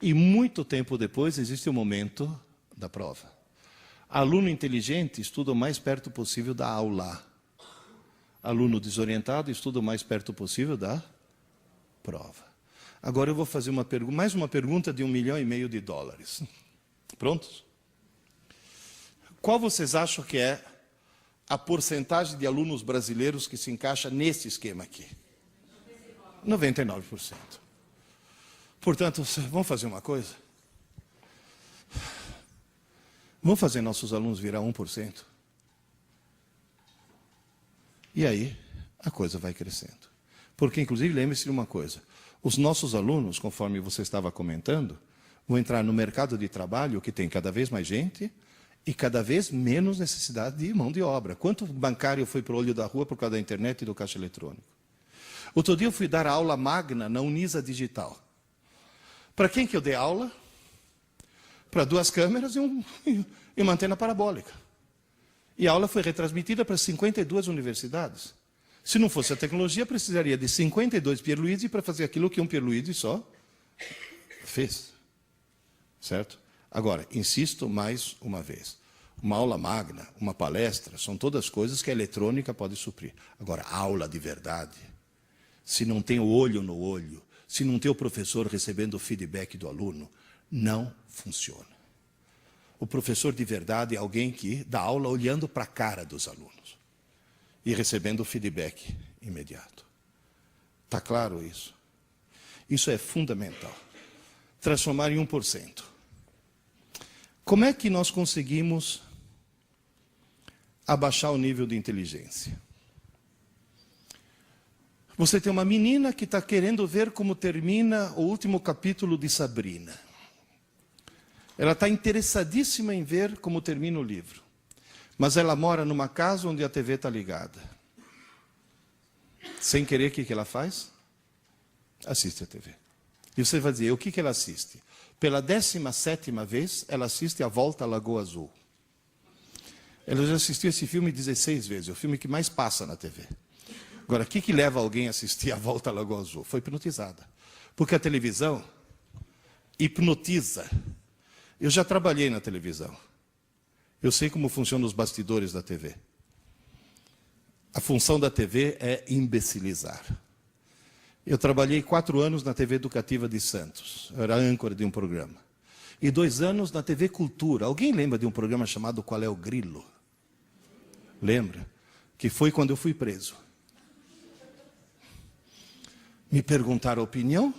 e muito tempo depois existe o momento da prova. Aluno inteligente estuda o mais perto possível da aula. Aluno desorientado estuda o mais perto possível da prova. Agora eu vou fazer mais uma pergunta de $1,5 milhão. Prontos? Qual vocês acham que é a porcentagem de alunos brasileiros que se encaixa nesse esquema aqui? 99%. Portanto, vamos fazer uma coisa? Vamos fazer nossos alunos virar 1%? E aí, a coisa vai crescendo. Porque, inclusive, lembre-se de uma coisa. Os nossos alunos, conforme você estava comentando, vão entrar no mercado de trabalho que tem cada vez mais gente e cada vez menos necessidade de mão de obra. Quanto bancário foi para o olho da rua por causa da internet e do caixa eletrônico? Outro dia eu fui dar aula magna na Unisa Digital. Para quem que eu dei aula? Para 2 câmeras e uma antena parabólica. E a aula foi retransmitida para 52 universidades. Se não fosse a tecnologia, precisaria de 52 Pierluigi para fazer aquilo que um Pierluigi só fez. Certo? Agora, insisto mais uma vez. Uma aula magna, uma palestra, são todas coisas que a eletrônica pode suprir. Agora, aula de verdade, se não tem o olho no olho, se não tem o professor recebendo o feedback do aluno, não funciona. O professor de verdade é alguém que dá aula olhando para a cara dos alunos e recebendo o feedback imediato. Está claro isso? Isso é fundamental. Transformar em 1%. Como é que nós conseguimos abaixar o nível de inteligência? Você tem uma menina que está querendo ver como termina o último capítulo de Sabrina. Ela está interessadíssima em ver como termina o livro. Mas ela mora numa casa onde a TV está ligada. Sem querer, o que ela faz? Assiste a TV. E você vai dizer, o que ela assiste? Pela 17ª vez, ela assiste A Volta à Lagoa Azul. Ela já assistiu esse filme 16 vezes, é o filme que mais passa na TV. Agora, o que leva alguém a assistir A Volta à Lagoa Azul? Foi hipnotizada. Porque a televisão hipnotiza. Eu já trabalhei na televisão. Eu sei como funcionam os bastidores da TV. A função da TV é imbecilizar. Eu trabalhei 4 anos na TV Educativa de Santos. Eu era âncora de um programa. E 2 anos na TV Cultura. Alguém lembra de um programa chamado Qual é o Grilo? Lembra? Que foi quando eu fui preso. Me perguntaram a opinião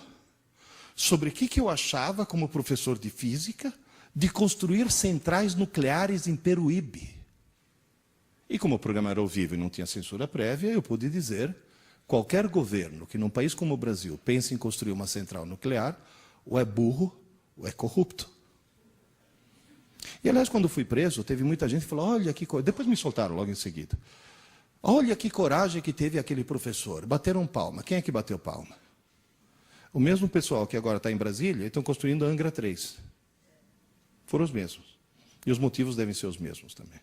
sobre o que eu achava, como professor de física, de construir centrais nucleares em Peruíbe. E como o programa era ao vivo e não tinha censura prévia, eu pude dizer, qualquer governo que num país como o Brasil pense em construir uma central nuclear, ou é burro, ou é corrupto. E aliás, quando fui preso, teve muita gente que falou, olha que coisa, depois me soltaram logo em seguida. Olha que coragem que teve aquele professor. Bateram palma. Quem é que bateu palma? O mesmo pessoal que agora está em Brasília, estão construindo a Angra 3. Foram os mesmos. E os motivos devem ser os mesmos também.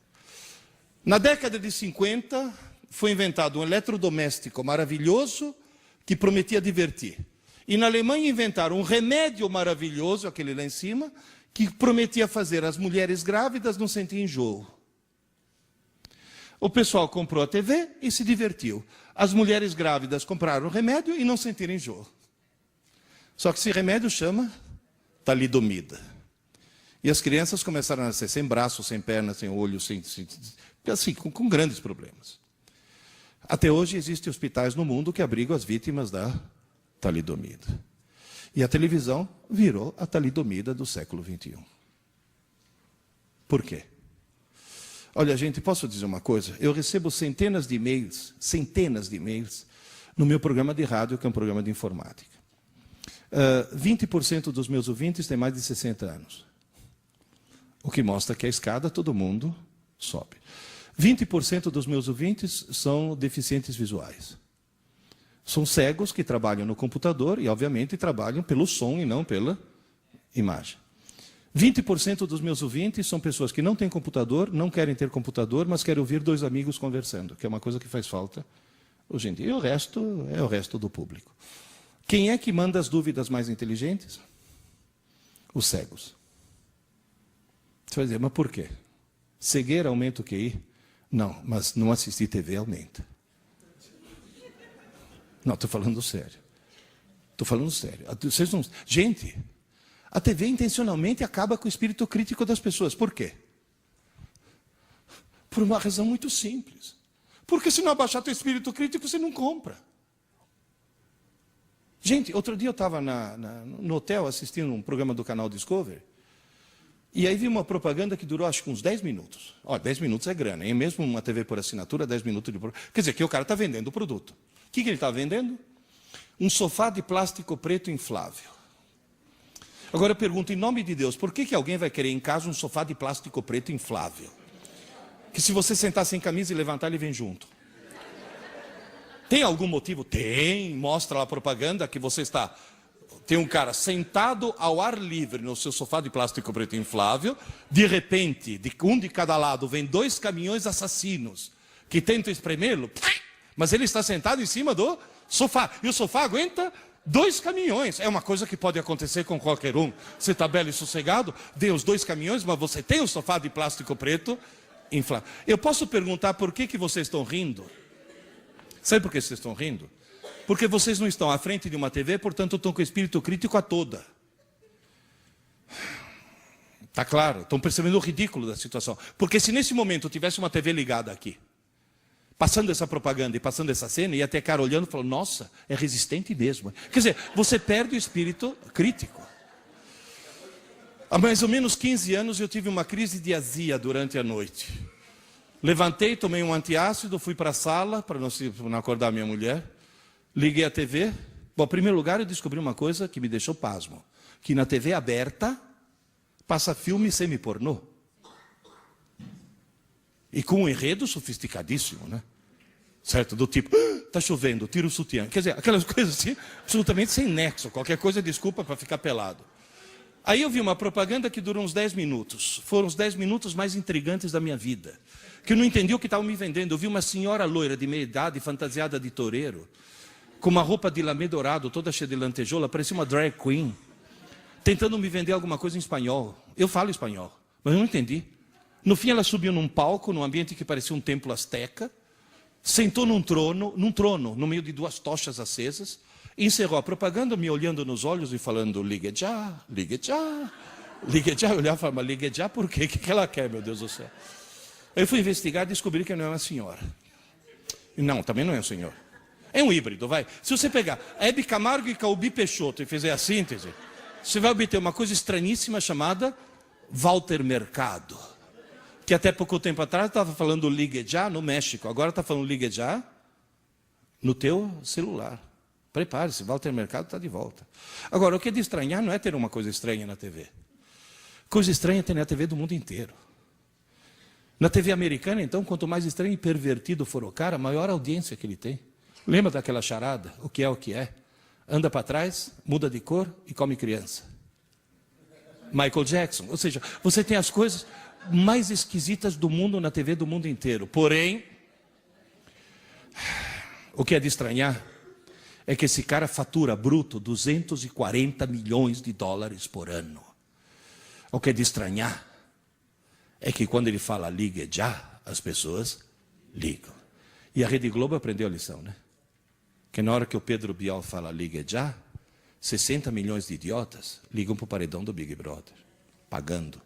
Na década de 50, foi inventado um eletrodoméstico maravilhoso que prometia divertir. E na Alemanha inventaram um remédio maravilhoso, aquele lá em cima, que prometia fazer as mulheres grávidas não sentir enjoo. O pessoal comprou a TV e se divertiu. As mulheres grávidas compraram o remédio e não sentiram enjoo. Só que esse remédio chama talidomida. E as crianças começaram a nascer sem braço, sem perna, sem olho, assim, com grandes problemas. Até hoje existem hospitais no mundo que abrigam as vítimas da talidomida. E a televisão virou a talidomida do século XXI. Por quê? Olha, gente, posso dizer uma coisa? Eu recebo centenas de e-mails, no meu programa de rádio, que é um programa de informática. 20% dos meus ouvintes têm mais de 60 anos. O que mostra que a escada todo mundo sobe. 20% dos meus ouvintes são deficientes visuais. São cegos que trabalham no computador e, obviamente, trabalham pelo som e não pela imagem. 20% dos meus ouvintes são pessoas que não têm computador, não querem ter computador, mas querem ouvir dois amigos conversando, que é uma coisa que faz falta hoje em dia. E o resto é o resto do público. Quem é que manda as dúvidas mais inteligentes? Os cegos. Você vai dizer, mas por quê? Cegueira aumenta o QI? Não, mas não assistir TV aumenta. Não, estou falando sério. Estou falando sério. Vocês não... Gente, a TV intencionalmente acaba com o espírito crítico das pessoas. Por quê? Por uma razão muito simples. Porque se não abaixar teu espírito crítico, você não compra. Gente, outro dia eu estava no hotel assistindo um programa do canal Discovery. E aí vi uma propaganda que durou acho que uns 10 minutos. Olha, 10 minutos é grana, hein? Mesmo uma TV por assinatura, 10 minutos de propaganda. Quer dizer, que o cara está vendendo o produto. O que ele está vendendo? Um sofá de plástico preto inflável. Agora eu pergunto, em nome de Deus, por que alguém vai querer em casa um sofá de plástico preto inflável? Que se você sentar sem camisa e levantar, ele vem junto. Tem algum motivo? Tem. Mostra lá a propaganda que você está... Tem um cara sentado ao ar livre no seu sofá de plástico preto inflável. De repente, um de cada lado, vem 2 caminhões assassinos que tentam espremê-lo. Mas ele está sentado em cima do sofá. E o sofá aguenta 2 caminhões. É uma coisa que pode acontecer com qualquer um. Você está belo e sossegado, dê os 2 caminhões, mas você tem um sofá de plástico preto inflável. Eu posso perguntar por que vocês estão rindo? Sabe por que vocês estão rindo? Porque vocês não estão à frente de uma TV, portanto estão com o espírito crítico a toda. Está claro? Estão percebendo o ridículo da situação. Porque se nesse momento tivesse uma TV ligada aqui, passando essa propaganda e passando essa cena, ia ter cara olhando e falando, nossa, é resistente mesmo. Quer dizer, você perde o espírito crítico. Há mais ou menos 15 anos eu tive uma crise de azia durante a noite. Levantei, tomei um antiácido, fui para a sala, para não acordar minha mulher. Liguei a TV. Bom, em primeiro lugar, eu descobri uma coisa que me deixou pasmo. Que na TV aberta, passa filme semi-pornô. E com um enredo sofisticadíssimo, né? Certo? Do tipo, está chovendo, tira o sutiã. Quer dizer, aquelas coisas assim, absolutamente sem nexo. Qualquer coisa é desculpa para ficar pelado. Aí eu vi uma propaganda que durou uns 10 minutos. Foram os 10 minutos mais intrigantes da minha vida. Que eu não entendi o que estavam me vendendo. Eu vi uma senhora loira de meia idade, fantasiada de toureiro, com uma roupa de lamê dourado, toda cheia de lantejoula, parecia uma drag queen, tentando me vender alguma coisa em espanhol. Eu falo espanhol, mas eu não entendi. No fim ela subiu num palco, num ambiente que parecia um templo asteca, sentou num trono, no meio de 2 tochas acesas, e encerrou a propaganda, me olhando nos olhos e falando, ligue já, ligue já, ligue já. Eu olhava e falava, mas ligue já por quê? O que ela quer, meu Deus do céu? Aí eu fui investigar e descobri que não é uma senhora. Não, também não é um senhor. É um híbrido, vai. Se você pegar Hebe Camargo e Calbi Peixoto e fizer a síntese, você vai obter uma coisa estranhíssima chamada Walter Mercado. Que até pouco tempo atrás estava falando ligue já no México. Agora está falando ligue já no teu celular. Prepare-se, Walter Mercado está de volta. Agora, o que é de estranhar não é ter uma coisa estranha na TV. Coisa estranha é ter na TV do mundo inteiro. Na TV americana, então, quanto mais estranho e pervertido for o cara, maior audiência que ele tem. Lembra daquela charada? O que é o que é? Anda para trás, muda de cor e come criança. Michael Jackson. Ou seja, você tem as coisas mais esquisitas do mundo na TV do mundo inteiro. Porém, o que é de estranhar é que esse cara fatura bruto 240 milhões de dólares por ano. O que é de estranhar é que quando ele fala ligue já, as pessoas ligam. E a Rede Globo aprendeu a lição, né? Que na hora que o Pedro Bial fala ligue já, 60 milhões de idiotas ligam para o paredão do Big Brother, pagando.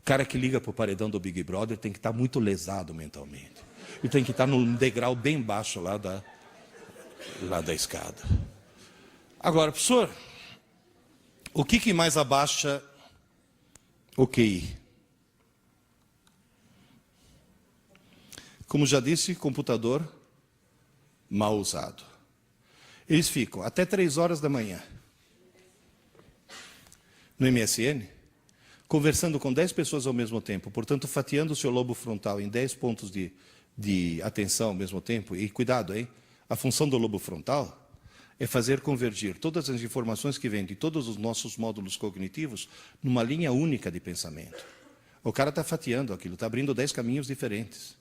O cara que liga para o paredão do Big Brother tem que estar muito lesado mentalmente. E tem que estar num degrau bem baixo lá da escada. Agora, professor, o que mais abaixa o QI? Como já disse, computador mal usado. Eles ficam até 3 horas da manhã no MSN, conversando com 10 pessoas ao mesmo tempo, portanto, fatiando o seu lobo frontal em 10 pontos de atenção ao mesmo tempo. E cuidado, hein? A função do lobo frontal é fazer convergir todas as informações que vêm de todos os nossos módulos cognitivos numa linha única de pensamento. O cara está fatiando aquilo, está abrindo 10 caminhos diferentes.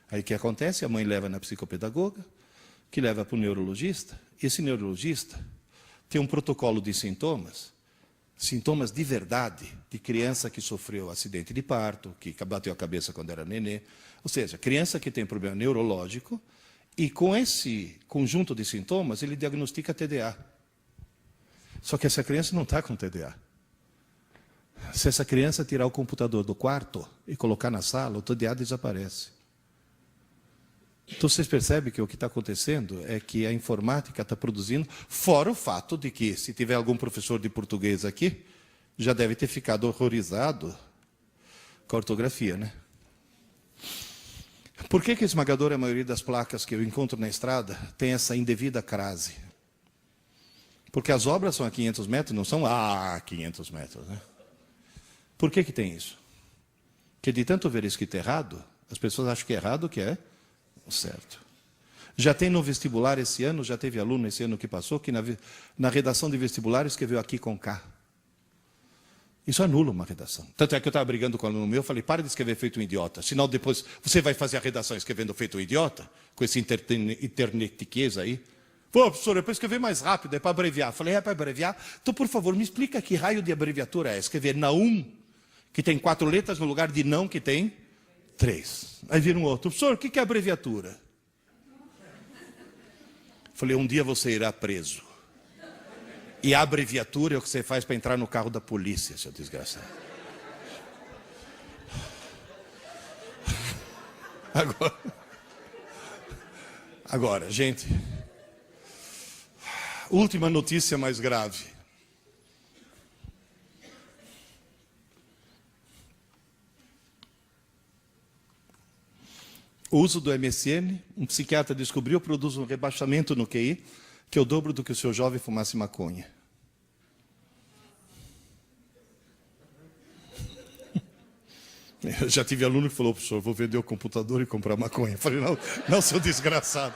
Aí o que acontece? A mãe leva na psicopedagoga, que leva para o neurologista. Esse neurologista tem um protocolo de sintomas de verdade, de criança que sofreu acidente de parto, que bateu a cabeça quando era nenê. Ou seja, criança que tem problema neurológico, e com esse conjunto de sintomas, ele diagnostica TDA. Só que essa criança não está com TDA. Se essa criança tirar o computador do quarto e colocar na sala, o TDA desaparece. Então, vocês percebem que o que está acontecendo é que a informática está produzindo, fora o fato de que, se tiver algum professor de português aqui, já deve ter ficado horrorizado com a ortografia, né? Por que a esmagadora maioria das placas que eu encontro na estrada tem essa indevida crase? Porque as obras são a 500 metros, não são a 500 metros, né? Por que tem isso? Porque de tanto ver escrito errado, as pessoas acham que é errado o que é certo. Já tem no vestibular esse ano, já teve aluno esse ano que passou, que na redação de vestibular escreveu aqui com K. Isso anula uma redação. Tanto é que eu estava brigando com um aluno meu, falei, para de escrever feito um idiota, senão depois você vai fazer a redação escrevendo feito um idiota, com esse internetiquez aí. Pô, professor, é para escrever mais rápido, é para abreviar. Falei, é para abreviar? Então, por favor, me explica que raio de abreviatura é. Escrever Naum, que tem 4 letras, no lugar de não, que tem 3. Aí vira um outro, professor, o que é abreviatura? Falei, um dia você irá preso. E a abreviatura é o que você faz para entrar no carro da polícia, seu desgraçado. Agora, gente, última notícia mais grave. O uso do MSN, um psiquiatra descobriu, produz um rebaixamento no QI, que é o dobro do que o seu jovem fumasse maconha. Eu já tive aluno que falou, professor, vou vender o computador e comprar maconha. Eu falei, não, seu desgraçado.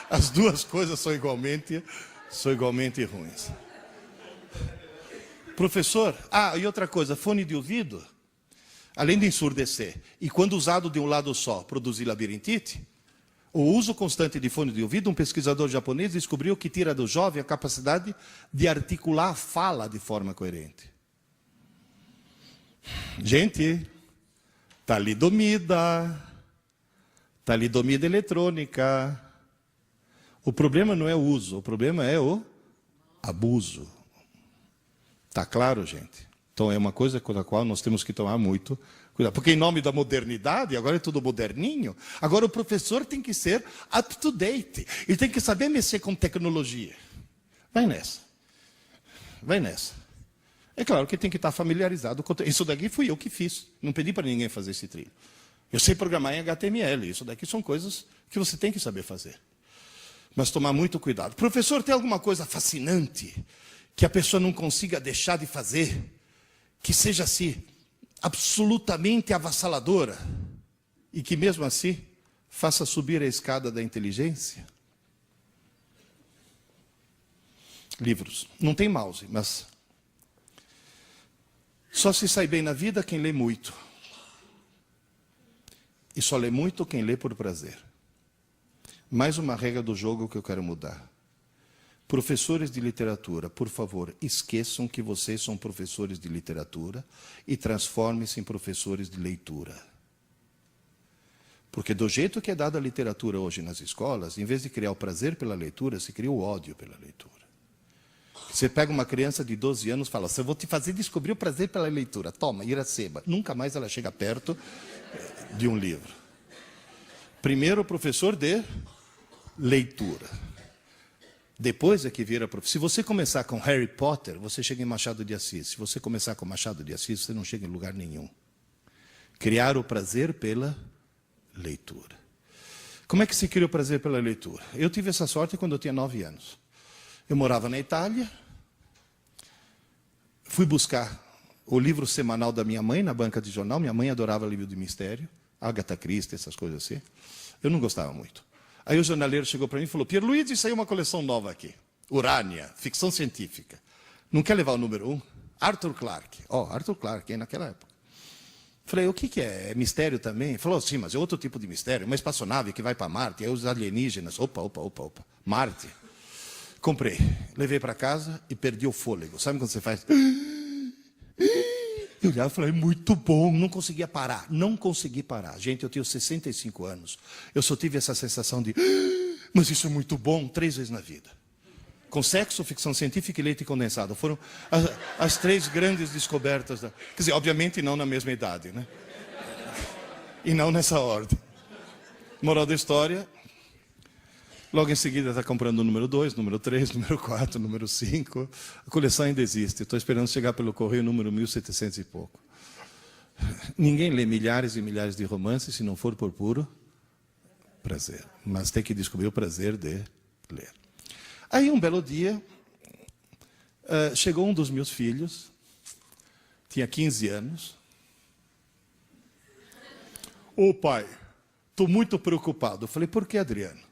As duas coisas são igualmente ruins. Professor, e outra coisa, fone de ouvido, além de ensurdecer, e quando usado de um lado só, produzir labirintite, o uso constante de fone de ouvido, um pesquisador japonês descobriu que tira do jovem a capacidade de articular a fala de forma coerente. Gente, talidomida eletrônica. O problema não é o uso, o problema é o abuso. Está claro, gente? Então é uma coisa com a qual nós temos que tomar muito cuidado. Porque em nome da modernidade, agora é tudo moderninho, agora o professor tem que ser up to date. Ele tem que saber mexer com tecnologia. Vai nessa. É claro que tem que estar familiarizado com... Isso daqui fui eu que fiz. Não pedi para ninguém fazer esse trilho. Eu sei programar em HTML. Isso daqui são coisas que você tem que saber fazer. Mas tomar muito cuidado. Professor, tem alguma coisa fascinante que a pessoa não consiga deixar de fazer, que seja assim, absolutamente avassaladora, e que mesmo assim faça subir a escada da inteligência? Livros. Não tem mouse, mas só se sai bem na vida quem lê muito. E só lê muito quem lê por prazer. Mais uma regra do jogo que eu quero mudar. Professores de literatura, por favor, esqueçam que vocês são professores de literatura e transformem-se em professores de leitura. Porque do jeito que é dada a literatura hoje nas escolas, em vez de criar o prazer pela leitura, se cria o ódio pela leitura. Você pega uma criança de 12 anos e fala, eu vou te fazer descobrir o prazer pela leitura. Toma, Iracema. Nunca mais ela chega perto de um livro. Primeiro, professor de leitura. Depois é que vira professor. Se você começar com Harry Potter, você chega em Machado de Assis. Se você começar com Machado de Assis, você não chega em lugar nenhum. Criar o prazer pela leitura. Como é que se cria o prazer pela leitura? Eu tive essa sorte quando eu tinha 9 anos. Eu morava na Itália, fui buscar o livro semanal da minha mãe na banca de jornal. Minha mãe adorava livro de mistério, Agatha Christie, essas coisas assim. Eu não gostava muito. Aí o jornaleiro chegou para mim e falou, Pierluigi, saiu uma coleção nova aqui. Urânia, ficção científica. Não quer levar o número 1? Arthur Clarke. Arthur Clarke, naquela época. Falei, o que é? É mistério também? Ele falou, sim, mas é outro tipo de mistério. Uma espaçonave que vai para Marte, aí os alienígenas. Opa. Marte. Comprei. Levei para casa e perdi o fôlego. Sabe quando você faz... Eu olhava e falei, muito bom. Não conseguia parar. Não consegui parar. Gente, eu tenho 65 anos. Eu só tive essa sensação de... Mas isso é muito bom 3 vezes na vida. Com sexo, ficção científica e leite condensado. Foram as 3 grandes descobertas. Quer dizer, obviamente não na mesma idade, né? E não nessa ordem. Moral da história... Logo em seguida está comprando o número 2, número 3, número 4, número 5. A coleção ainda existe. Estou esperando chegar pelo correio número 1700 e pouco. Ninguém lê milhares e milhares de romances se não for por puro prazer. Mas tem que descobrir o prazer de ler. Aí um belo dia, chegou um dos meus filhos, tinha 15 anos. Ô pai, estou muito preocupado. Eu falei, por que, Adriano?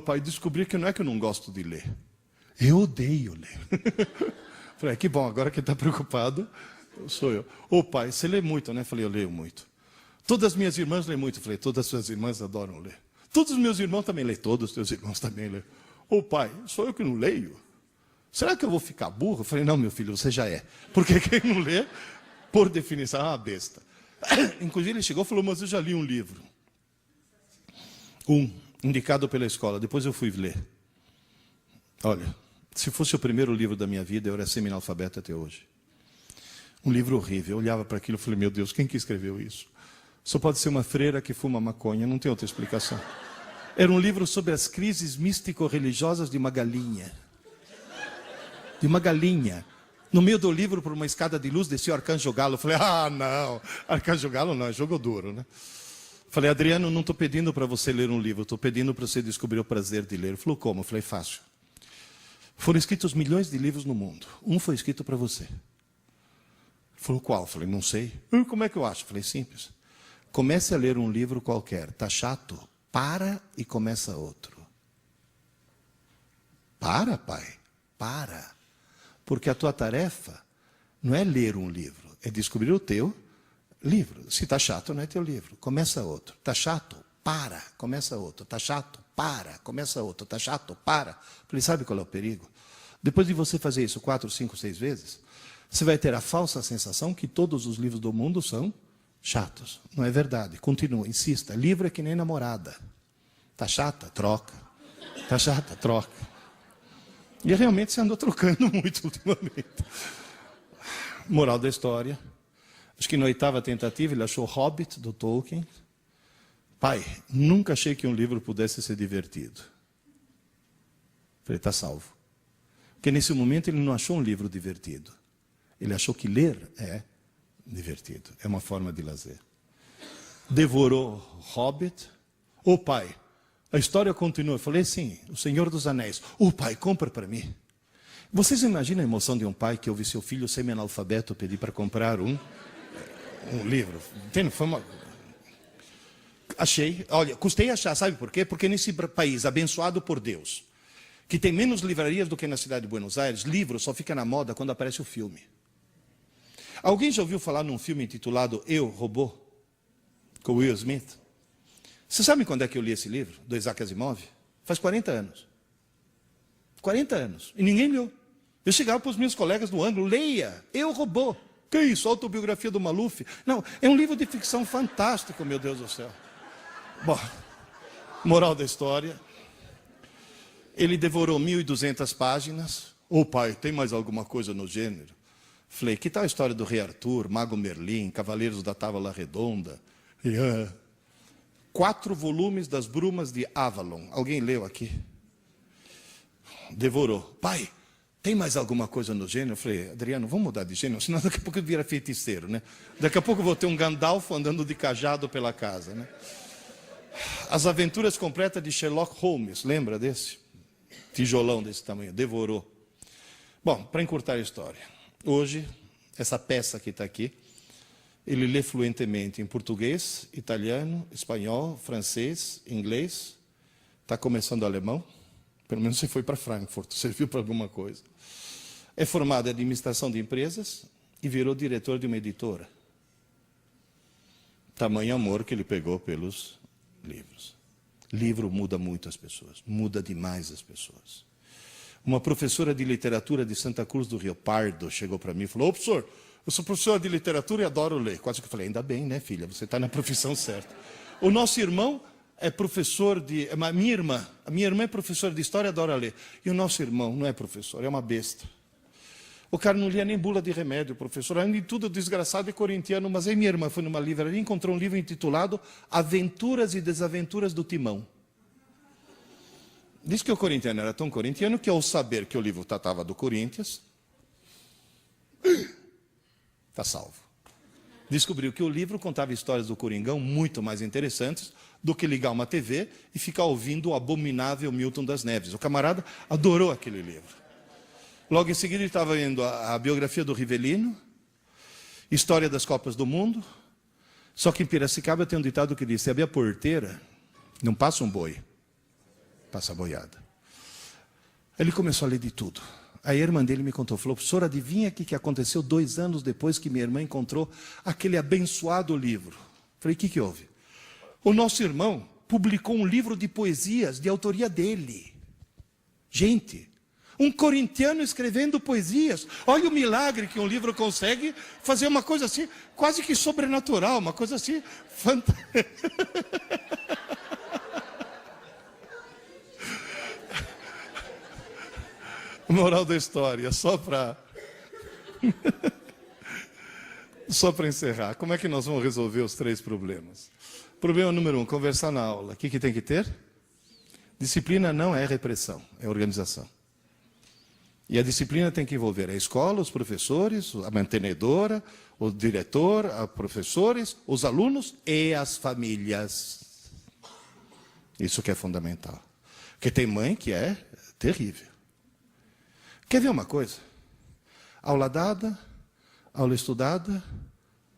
Pai, descobri que não é que eu não gosto de ler. Eu odeio ler. Falei, que bom, agora quem está preocupado sou eu. Pai, você lê muito, né? Falei, eu leio muito. Todas as minhas irmãs leem muito. Falei, todas as suas irmãs adoram ler. Todos os meus irmãos também leem. Todos os teus irmãos também leem. Pai, sou eu que não leio? Será que eu vou ficar burro? Falei, não, meu filho, você já é. Porque quem não lê, por definição, é uma besta. Inclusive ele chegou e falou, mas eu já li um livro. Indicado pela escola. Depois eu fui ler. Olha, se fosse o primeiro livro da minha vida, eu era semi-analfabeto até hoje. Um livro horrível. Eu olhava para aquilo e falei, meu Deus, quem que escreveu isso? Só pode ser uma freira que fuma maconha, não tem outra explicação. Era um livro sobre as crises místico-religiosas de uma galinha. De uma galinha. No meio do livro, por uma escada de luz, descia o Arcanjo Galo. Eu falei, não, Arcanjo Galo não, é jogo duro, né? Falei, Adriano, não estou pedindo para você ler um livro, estou pedindo para você descobrir o prazer de ler. Ele falou, como? Eu falei, fácil. Foram escritos milhões de livros no mundo. Um foi escrito para você. Ele falou, qual? Eu falei, não sei. Como é que eu acho? Eu falei, simples. Comece a ler um livro qualquer. Está chato? Para e começa outro. Para, pai. Para. Porque a tua tarefa não é ler um livro, é descobrir o teu livro. Se está chato, não é teu livro. Começa outro. Está chato? Para. Começa outro. Está chato? Para. Começa outro. Está chato? Para. Falei, sabe qual é o perigo? Depois de você fazer isso 4, 5, 6 vezes, você vai ter a falsa sensação que todos os livros do mundo são chatos. Não é verdade. Continua, insista. Livro é que nem namorada. Está chata? Troca. Está chata? Troca. E realmente você andou trocando muito ultimamente. Moral da história. Acho que na 8ª tentativa ele achou Hobbit, do Tolkien. Pai, nunca achei que um livro pudesse ser divertido. Falei, está salvo. Porque nesse momento ele não achou um livro divertido. Ele achou que ler é divertido. É uma forma de lazer. Devorou Hobbit. Pai, a história continua. Eu falei, sim, O Senhor dos Anéis. Pai, compra para mim. Vocês imaginam a emoção de um pai que ouve seu filho semi-analfabeto pedir para comprar um livro? Entende? Foi uma... Achei. Olha, custei achar, sabe por quê? Porque nesse país abençoado por Deus, que tem menos livrarias do que na cidade de Buenos Aires, livro só fica na moda quando aparece o filme. Alguém já ouviu falar num filme intitulado Eu, Robô? Com Will Smith? Você sabe quando é que eu li esse livro, do Isaac Asimov? Faz 40 anos. 40 anos. E ninguém leu. Eu chegava para os meus colegas do ângulo, leia, Eu, Robô. Que isso? Autobiografia do Maluf? Não, é um livro de ficção fantástico, meu Deus do céu. Bom, moral da história. Ele devorou 1.200 páginas. Ô pai, tem mais alguma coisa no gênero? Falei, que tal a história do Rei Arthur, Mago Merlin, Cavaleiros da Távola Redonda? 4 volumes das Brumas de Avalon. Alguém leu aqui? Devorou. Pai, tem mais alguma coisa no gênero? Eu falei, Adriano, vamos mudar de gênero, senão daqui a pouco vira feiticeiro, né? Daqui a pouco eu vou ter um Gandalf andando de cajado pela casa, né? As Aventuras Completas de Sherlock Holmes, lembra desse? Tijolão desse tamanho, devorou. Bom, para encurtar a história, hoje, essa peça que está aqui, ele lê fluentemente em português, italiano, espanhol, francês, inglês, está começando alemão, pelo menos você foi para Frankfurt, serviu para alguma coisa. É formado em administração de empresas e virou diretor de uma editora. Tamanho amor que ele pegou pelos livros. Livro muda muito as pessoas, muda demais as pessoas. Uma professora de literatura de Santa Cruz do Rio Pardo chegou para mim e falou, ô professor, eu sou professora de literatura e adoro ler. Quase que eu falei, ainda bem, né filha, você está na profissão certa. O nosso irmão é professor de... A minha irmã é professora de história e adora ler. E o nosso irmão não é professor, é uma besta. O cara não lia nem bula de remédio, professor. Além de tudo, desgraçado e corintiano. Mas aí minha irmã foi numa livraria e encontrou um livro intitulado Aventuras e Desaventuras do Timão. Diz que o corintiano era tão corintiano que, ao saber que o livro tratava do Corinthians, está salvo. Descobriu que o livro contava histórias do Coringão muito mais interessantes do que ligar uma TV e ficar ouvindo o abominável Milton das Neves. O camarada adorou aquele livro. Logo em seguida ele estava lendo a biografia do Rivelino, História das Copas do Mundo. Só que em Piracicaba tem um ditado que diz, se abrir a porteira, não passa um boi, passa a boiada. Ele começou a ler de tudo. Aí a irmã dele me contou, falou, professor, adivinha o que aconteceu 2 anos depois que minha irmã encontrou aquele abençoado livro? Falei, o que houve? O nosso irmão publicou um livro de poesias de autoria dele. Gente, um corintiano escrevendo poesias. Olha o milagre que um livro consegue fazer, uma coisa assim, quase que sobrenatural, uma coisa assim, fantástica. Moral da história, só para encerrar. Como é que nós vamos resolver os 3 problemas? Problema número 1, conversar na aula. O que tem que ter? Disciplina não é repressão, é organização. E a disciplina tem que envolver a escola, os professores, a mantenedora, o diretor, os professores, os alunos e as famílias. Isso que é fundamental. Porque tem mãe que é terrível. Quer ver uma coisa? Aula dada, aula estudada,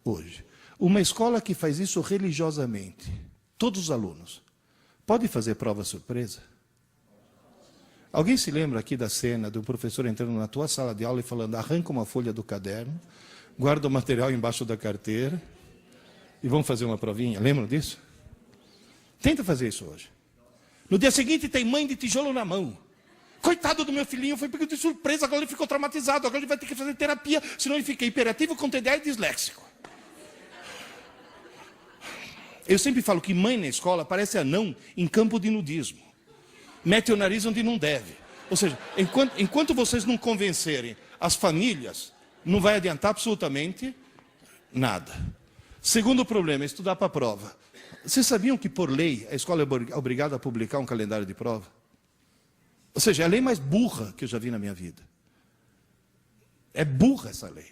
hoje. Uma escola que faz isso religiosamente, todos os alunos, pode fazer prova surpresa? Alguém se lembra aqui da cena do professor entrando na tua sala de aula e falando, arranca uma folha do caderno, guarda o material embaixo da carteira e vamos fazer uma provinha? Lembram disso? Tenta fazer isso hoje. No dia seguinte tem mãe de tijolo na mão. Coitado do meu filhinho, foi pego de surpresa, agora ele ficou traumatizado, agora ele vai ter que fazer terapia, senão ele fica hiperativo, com TDAH e disléxico. Eu sempre falo que mãe na escola parece anão em campo de nudismo. Mete o nariz onde não deve. Ou seja, enquanto vocês não convencerem as famílias, não vai adiantar absolutamente nada. Segundo problema, estudar para a prova. Vocês sabiam que, por lei, a escola é obrigada a publicar um calendário de prova? Ou seja, é a lei mais burra que eu já vi na minha vida. É burra essa lei.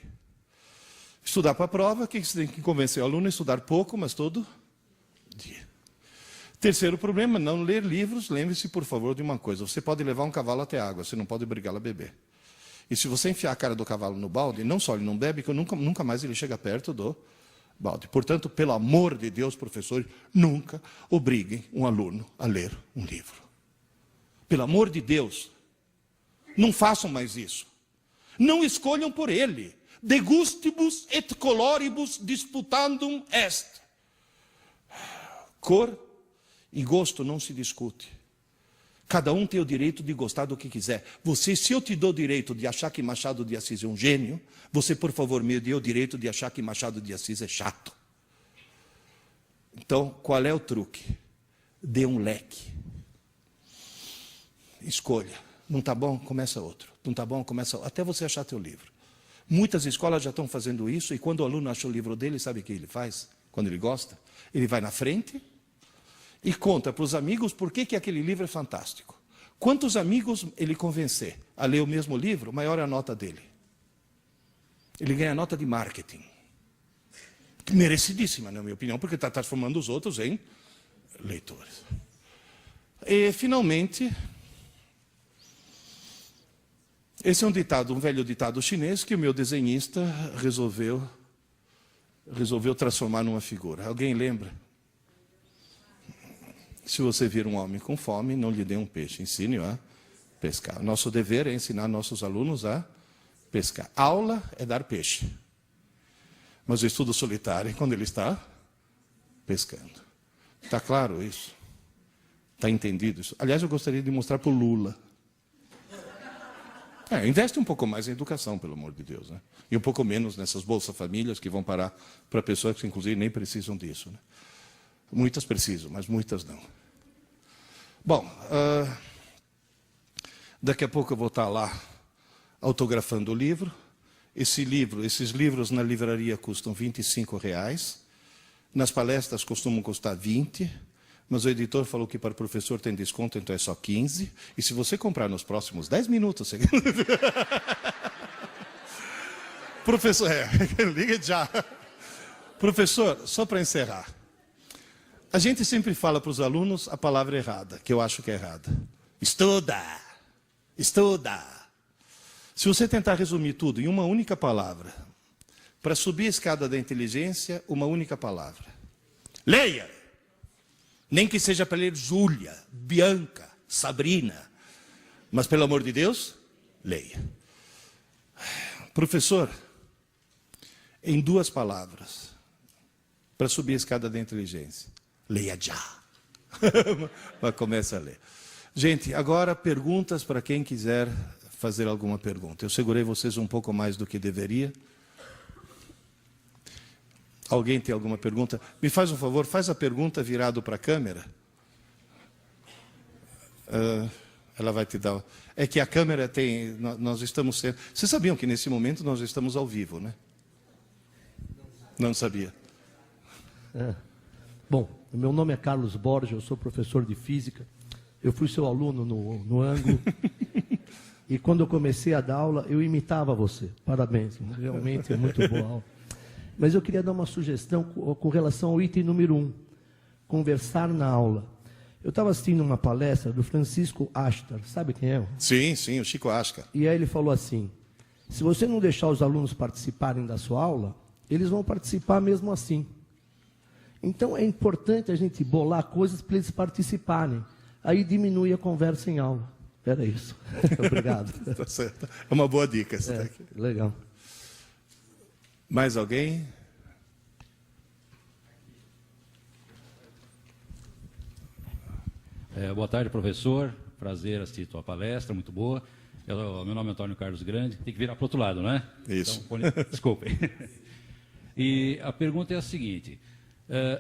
Estudar para a prova, o que você tem que convencer o aluno a estudar pouco, mas todo dia. Terceiro problema, não ler livros. Lembre-se, por favor, de uma coisa. Você pode levar um cavalo até a água, você não pode obrigá-lo a beber. E se você enfiar a cara do cavalo no balde, não só ele não bebe, que nunca mais ele chega perto do balde. Portanto, pelo amor de Deus, professores, nunca obriguem um aluno a ler um livro. Pelo amor de Deus, não façam mais isso. Não escolham por ele. De gustibus et coloribus disputandum est. Cor e gosto não se discute. Cada um tem o direito de gostar do que quiser. Se eu te dou o direito de achar que Machado de Assis é um gênio, você, por favor, me dê o direito de achar que Machado de Assis é chato. Então, qual é o truque? Dê um leque. Escolha. Não está bom? Começa outro. Não está bom? Começa outro. Até você achar teu livro. Muitas escolas já estão fazendo isso, e quando o aluno acha o livro dele, sabe o que ele faz? Quando ele gosta? Ele vai na frente e conta para os amigos por que aquele livro é fantástico. Quantos amigos ele convencer a ler o mesmo livro, maior é a nota dele. Ele ganha nota de marketing. Merecidíssima, na minha opinião, porque está transformando os outros em leitores. E, finalmente, esse é um velho ditado chinês que o meu desenhista resolveu transformar numa figura. Alguém lembra? Se você vir um homem com fome, não lhe dê um peixe, ensine-o a pescar. Nosso dever é ensinar nossos alunos a pescar. Aula é dar peixe. Mas o estudo solitário é quando ele está pescando. Está claro isso? Está entendido isso? Aliás, eu gostaria de mostrar para o Lula. Investe um pouco mais em educação, pelo amor de Deus, né? E um pouco menos nessas Bolsa Famílias que vão parar para pessoas que, inclusive, nem precisam disso, né? Muitas precisam, mas muitas não. Bom, daqui a pouco eu vou estar lá autografando o livro. Esses livros na livraria custam R$25. Nas palestras costumam custar 20, mas o editor falou que para o professor tem desconto, então é só 15. E se você comprar nos próximos 10 minutos... Você... Professor, liga já. Professor, só para encerrar. A gente sempre fala para os alunos a palavra errada, que eu acho que é errada. Estuda! Estuda! Se você tentar resumir tudo em uma única palavra, para subir a escada da inteligência, uma única palavra. Leia! Nem que seja para ler Júlia, Bianca, Sabrina. Mas, pelo amor de Deus, leia. Professor, em 2 palavras, para subir a escada da inteligência. Leia já. Mas começa a ler. Gente, agora perguntas para quem quiser fazer alguma pergunta. Eu segurei vocês um pouco mais do que deveria. Alguém tem alguma pergunta? Me faz um favor, faz a pergunta virado para a câmera. Ela vai te dar... É que a câmera tem... Nós estamos sendo... Vocês sabiam que nesse momento nós estamos ao vivo, né? Não sabia. Bom, meu nome é Carlos Borges, eu sou professor de física. Eu fui seu aluno no ângulo. E quando eu comecei a dar aula, eu imitava você. Parabéns, realmente é muito boa aula. Mas eu queria dar uma sugestão com relação ao item número 1, conversar na aula. Eu estava assistindo uma palestra do Francisco Ashtar, sabe quem é? Sim, o Chico Ascar. E aí ele falou assim, se você não deixar os alunos participarem da sua aula, eles vão participar mesmo assim. Então é importante a gente bolar coisas para eles participarem. Aí diminui a conversa em aula. Era isso. Obrigado. Tá certo. É uma boa dica. Legal. Mais alguém? Boa tarde, professor. Prazer assistir a tua palestra, muito boa. Meu nome é Antônio Carlos Grande. Tem que virar para o outro lado, não é? Isso. Então, desculpem. E a pergunta é a seguinte.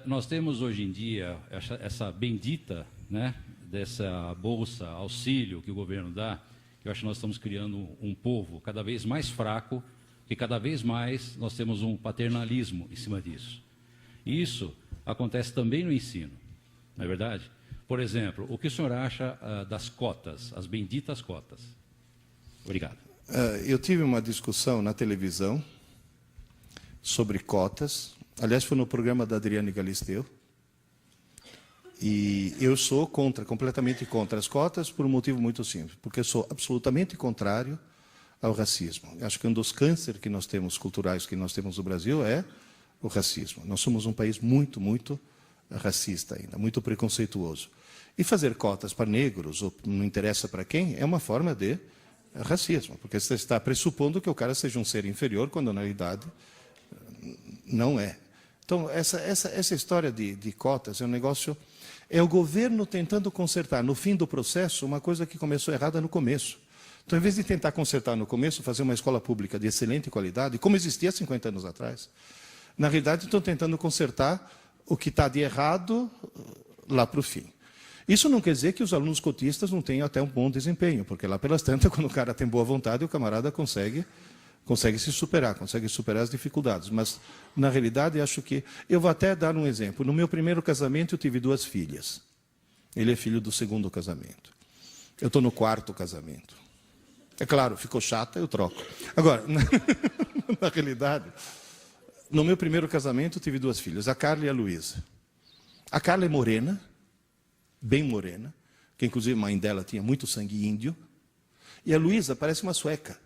Nós temos hoje em dia essa bendita, né, dessa bolsa, auxílio que o governo dá, que eu acho que nós estamos criando um povo cada vez mais fraco, que cada vez mais nós temos um paternalismo em cima disso. E isso acontece também no ensino, não é verdade? Por exemplo, o que o senhor acha das cotas, as benditas cotas? Obrigado. Eu tive uma discussão na televisão sobre cotas. Aliás, foi no programa da Adriane Galisteu. E eu sou completamente contra as cotas, por um motivo muito simples. Porque eu sou absolutamente contrário ao racismo. Eu acho que um dos cânceres que nós temos, culturais, que nós temos no Brasil, é o racismo. Nós somos um país muito, muito racista ainda, muito preconceituoso. E fazer cotas para negros, ou não interessa para quem, é uma forma de racismo. Porque você está pressupondo que o cara seja um ser inferior, quando na realidade não é. Então, essa história de cotas é um negócio... É o governo tentando consertar, no fim do processo, uma coisa que começou errada no começo. Então, em vez de tentar consertar no começo, fazer uma escola pública de excelente qualidade, como existia 50 anos atrás, na realidade estão tentando consertar o que está de errado lá para o fim. Isso não quer dizer que os alunos cotistas não tenham até um bom desempenho, porque lá pelas tantas, quando o cara tem boa vontade, o camarada consegue se superar, consegue superar as dificuldades. Mas, na realidade, acho que... Eu vou até dar um exemplo. No meu primeiro casamento, eu tive 2 filhas. Ele é filho do segundo casamento. Eu estou no 4º casamento. É claro, ficou chata, eu troco. Agora, na realidade, no meu primeiro casamento, eu tive 2 filhas, a Carla e a Luísa. A Carla é morena, bem morena, que inclusive a mãe dela tinha muito sangue índio. E a Luísa parece uma sueca.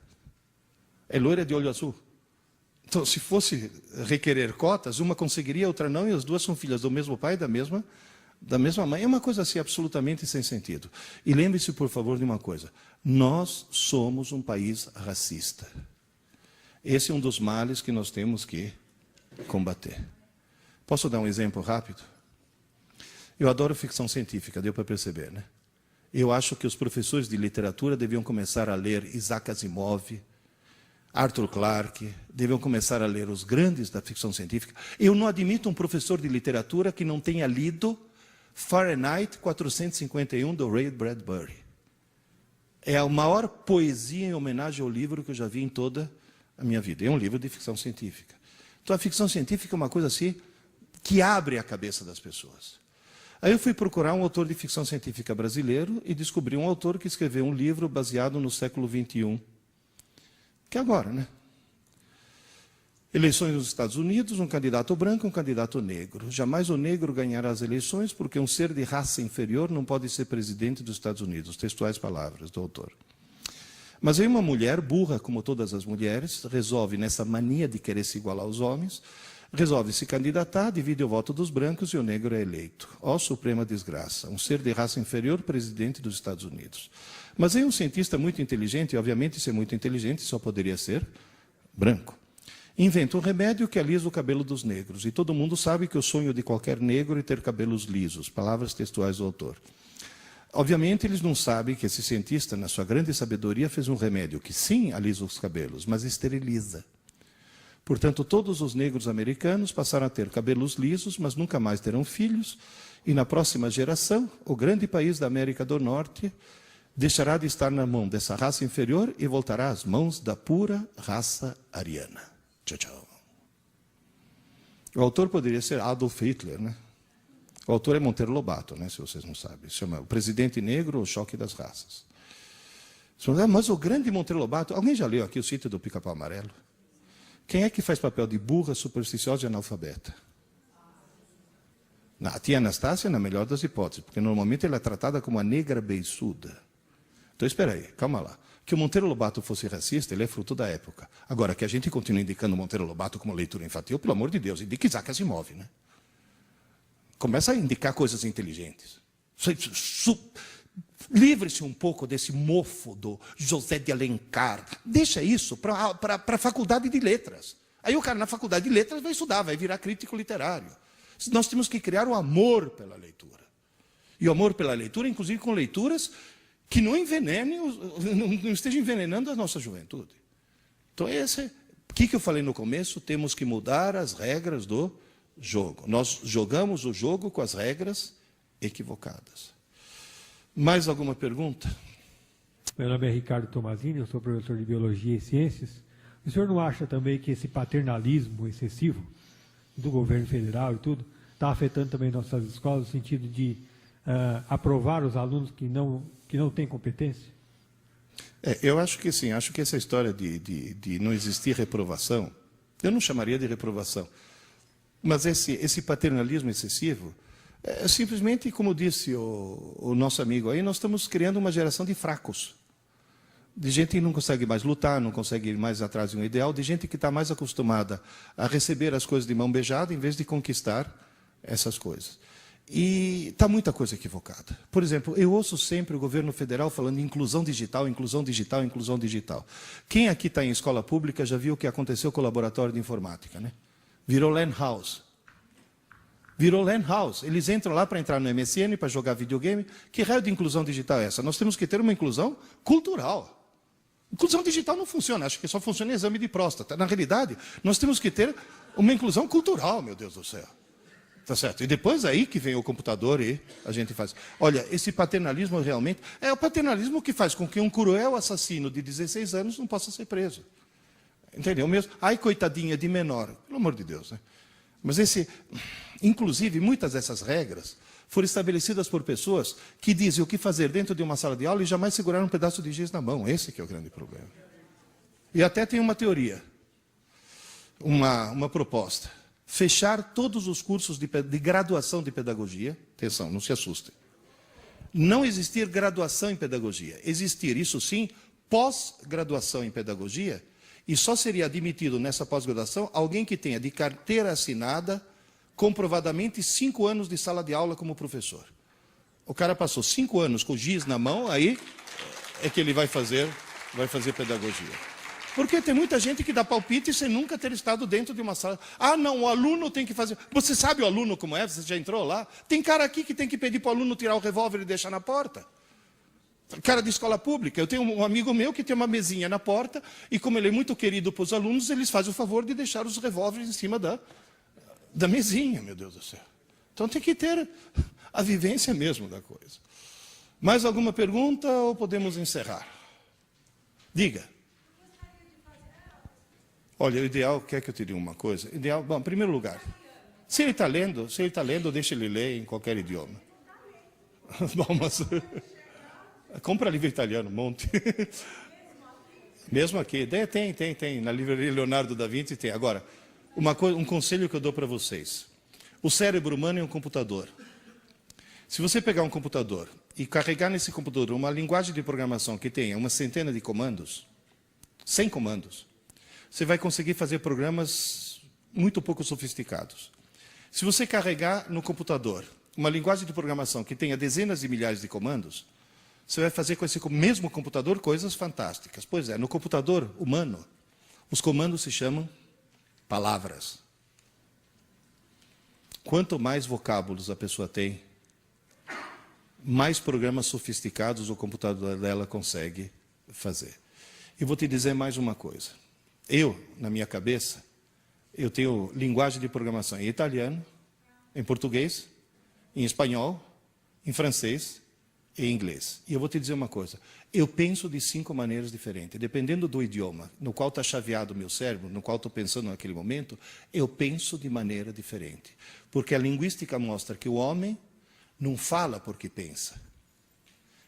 É loira de olho azul. Então, se fosse requerer cotas, uma conseguiria, outra não, e as 2 são filhas do mesmo pai, da mesma mãe. É uma coisa assim absolutamente sem sentido. E lembre-se, por favor, de uma coisa. Nós somos um país racista. Esse é um dos males que nós temos que combater. Posso dar um exemplo rápido? Eu adoro ficção científica, deu para perceber, né? Eu acho que os professores de literatura deviam começar a ler Isaac Asimov, Arthur Clarke, deviam começar a ler os grandes da ficção científica. Eu não admito um professor de literatura que não tenha lido Fahrenheit 451, do Ray Bradbury. É a maior poesia em homenagem ao livro que eu já vi em toda a minha vida. É um livro de ficção científica. Então, a ficção científica é uma coisa assim que abre a cabeça das pessoas. Aí eu fui procurar um autor de ficção científica brasileiro e descobri um autor que escreveu um livro baseado no século XXI. Que é agora, né? Eleições nos Estados Unidos, um candidato branco e um candidato negro. Jamais o negro ganhará as eleições porque um ser de raça inferior não pode ser presidente dos Estados Unidos. Textuais palavras do autor. Mas aí uma mulher burra, como todas as mulheres, resolve, nessa mania de querer se igualar aos homens, resolve se candidatar, divide o voto dos brancos e o negro é eleito. Ó suprema desgraça, um ser de raça inferior presidente dos Estados Unidos. Mas aí um cientista muito inteligente, e obviamente ser muito inteligente só poderia ser branco, inventa um remédio que alisa o cabelo dos negros. E todo mundo sabe que o sonho de qualquer negro é ter cabelos lisos. Palavras textuais do autor. Obviamente, eles não sabem que esse cientista, na sua grande sabedoria, fez um remédio que sim alisa os cabelos, mas esteriliza. Portanto, todos os negros americanos passaram a ter cabelos lisos, mas nunca mais terão filhos. E na próxima geração, o grande país da América do Norte deixará de estar na mão dessa raça inferior e voltará às mãos da pura raça ariana. Tchau, tchau. O autor poderia ser Adolf Hitler, né? O autor é Monteiro Lobato, né, se vocês não sabem. Se chama O Presidente Negro, o Choque das Raças. Mas o grande Monteiro Lobato... Alguém já leu aqui o Sítio do Pica-Pau Amarelo? Quem é que faz papel de burra, supersticiosa e analfabeta? A tia Anastácia, na melhor das hipóteses, porque normalmente ela é tratada como a negra beiçuda. Então, espera aí, calma lá. Que o Monteiro Lobato fosse racista, ele é fruto da época. Agora, que a gente continue indicando o Monteiro Lobato como leitura infantil, pelo amor de Deus, indica Isaac Asimov, né? Começa a indicar coisas inteligentes. Livre-se um pouco desse mofo do José de Alencar. Deixa isso para a faculdade de letras. Aí o cara na faculdade de letras vai estudar, vai virar crítico literário. Nós temos que criar o amor pela leitura. E o amor pela leitura, inclusive com leituras que não envenenem, não estejam envenenando a nossa juventude. Então, o que eu falei no começo? Temos que mudar as regras do jogo. Nós jogamos o jogo com as regras equivocadas. Mais alguma pergunta? Meu nome é Ricardo Tomazini, eu sou professor de Biologia e Ciências. O senhor não acha também que esse paternalismo excessivo do governo federal e tudo está afetando também nossas escolas no sentido de aprovar os alunos que não têm competência? Eu acho que sim. Acho que essa história de não existir reprovação, eu não chamaria de reprovação, mas esse paternalismo excessivo, simplesmente, como disse o nosso amigo aí, nós estamos criando uma geração de fracos. De gente que não consegue mais lutar, não consegue ir mais atrás de um ideal, de gente que está mais acostumada a receber as coisas de mão beijada, em vez de conquistar essas coisas. E está muita coisa equivocada. Por exemplo, eu ouço sempre o governo federal falando em inclusão digital, inclusão digital, inclusão digital. Quem aqui está em escola pública já viu o que aconteceu com o laboratório de informática, né? Virou Lan House. Virou LAN house. Eles entram lá para entrar no MSN, para jogar videogame. Que raio de inclusão digital é essa? Nós temos que ter uma inclusão cultural. Inclusão digital não funciona, acho que só funciona em exame de próstata. Na realidade, nós temos que ter uma inclusão cultural, meu Deus do céu. Tá certo? E depois aí que vem o computador e a gente faz. Olha, esse paternalismo realmente é o paternalismo que faz com que um cruel assassino de 16 anos não possa ser preso. Entendeu mesmo? Ai, coitadinha de menor. Pelo amor de Deus, né? Mas inclusive, muitas dessas regras foram estabelecidas por pessoas que dizem o que fazer dentro de uma sala de aula e jamais seguraram um pedaço de giz na mão. Esse que é o grande problema. E até tem uma teoria, uma proposta. Fechar todos os cursos de graduação de pedagogia. Atenção, não se assustem. Não existir graduação em pedagogia. Existir, isso sim, pós-graduação em pedagogia. E só seria admitido nessa pós-graduação alguém que tenha de carteira assinada comprovadamente 5 anos de sala de aula como professor. O cara passou 5 anos com o giz na mão, aí é que ele vai fazer pedagogia. Porque tem muita gente que dá palpite sem nunca ter estado dentro de uma sala. Ah, não, o aluno tem que fazer... Você sabe o aluno como é? Você já entrou lá? Tem cara aqui que tem que pedir para o aluno tirar o revólver e deixar na porta. Cara de escola pública. Eu tenho um amigo meu que tem uma mesinha na porta e como ele é muito querido para os alunos, eles fazem o favor de deixar os revólveres em cima da mesinha, meu Deus do céu. Então tem que ter a vivência mesmo da coisa. Mais alguma pergunta ou podemos encerrar? Diga. Olha, o ideal, quer que eu te diga uma coisa? Ideal, bom, em primeiro lugar, se ele está lendo, deixa ele ler em qualquer idioma. Bom, mas... Compra livro italiano, um monte. Mesmo aqui. Tem. Na livraria Leonardo da Vinci tem. Agora, um conselho que eu dou para vocês. O cérebro humano é um computador. Se você pegar um computador e carregar nesse computador uma linguagem de programação que tenha uma centena de comandos, 100 comandos, você vai conseguir fazer programas muito pouco sofisticados. Se você carregar no computador uma linguagem de programação que tenha dezenas de milhares de comandos, você vai fazer com esse mesmo computador coisas fantásticas. Pois é, no computador humano, os comandos se chamam palavras. Quanto mais vocábulos a pessoa tem, mais programas sofisticados o computador dela consegue fazer. E vou te dizer mais uma coisa. Eu, na minha cabeça, eu tenho linguagem de programação em italiano, em português, em espanhol, em francês e em inglês. E eu vou te dizer uma coisa. Eu penso de 5 maneiras diferentes. Dependendo do idioma no qual está chaveado o meu cérebro, no qual estou pensando naquele momento, eu penso de maneira diferente. Porque a linguística mostra que o homem não fala porque pensa.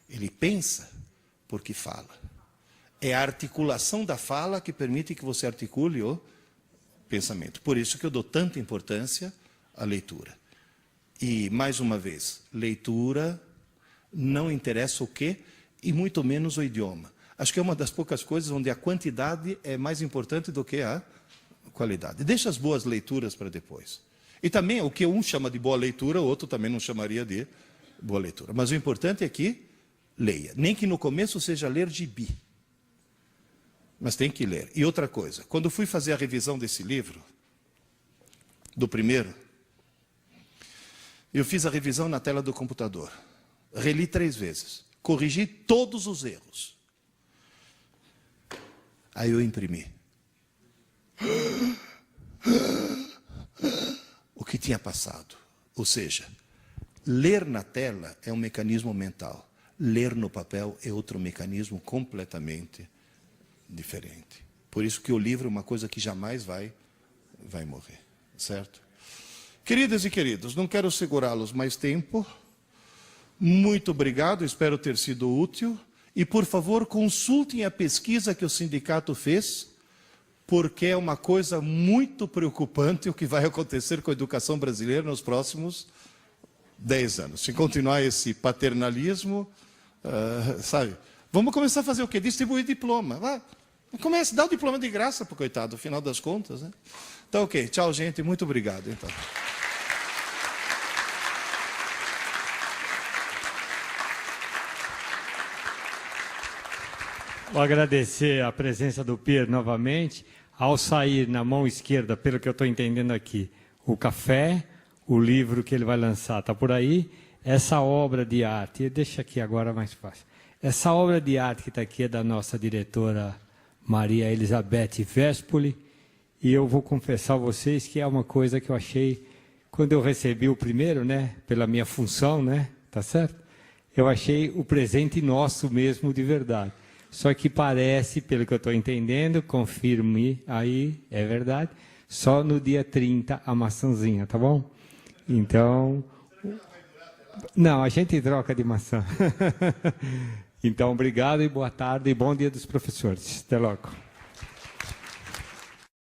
Ele pensa porque fala. É a articulação da fala que permite que você articule o pensamento. Por isso que eu dou tanta importância à leitura. E, mais uma vez, leitura não interessa o quê, e muito menos o idioma. Acho que é uma das poucas coisas onde a quantidade é mais importante do que a qualidade. Deixa as boas leituras para depois. E também o que um chama de boa leitura, o outro também não chamaria de boa leitura. Mas o importante é que leia. Nem que no começo seja ler gibi. Mas tem que ler. E outra coisa, quando fui fazer a revisão desse livro, do primeiro, eu fiz a revisão na tela do computador. Reli 3 vezes. Corrigi todos os erros. Aí eu imprimi. O que tinha passado. Ou seja, ler na tela é um mecanismo mental. Ler no papel é outro mecanismo completamente diferente. Por isso que o livro é uma coisa que jamais vai morrer. Certo? Queridas e queridos, não quero segurá-los mais tempo. Muito obrigado, espero ter sido útil. E, por favor, consultem a pesquisa que o sindicato fez, porque é uma coisa muito preocupante o que vai acontecer com a educação brasileira nos próximos 10 anos. Se continuar esse paternalismo, sabe? Vamos começar a fazer o quê? Distribuir diploma. Comece, dá o diploma de graça para o coitado, no final das contas, né? Então, ok. Tchau, gente. Muito obrigado, então. Vou agradecer a presença do Pierre novamente. Ao sair na mão esquerda, pelo que eu estou entendendo aqui, o café, o livro que ele vai lançar está por aí. Essa obra de arte, deixa aqui agora mais fácil. Essa obra de arte que está aqui é da nossa diretora Maria Elizabeth Vespoli, e eu vou confessar a vocês que é uma coisa que eu achei, quando eu recebi o primeiro, né, pela minha função, né, tá certo? Eu achei o presente nosso mesmo de verdade. Só que parece, pelo que eu estou entendendo, confirme aí, é verdade, só no dia 30 a maçãzinha, tá bom? Então, não, a gente troca de maçã. Então, obrigado e boa tarde e bom dia dos professores. Até logo.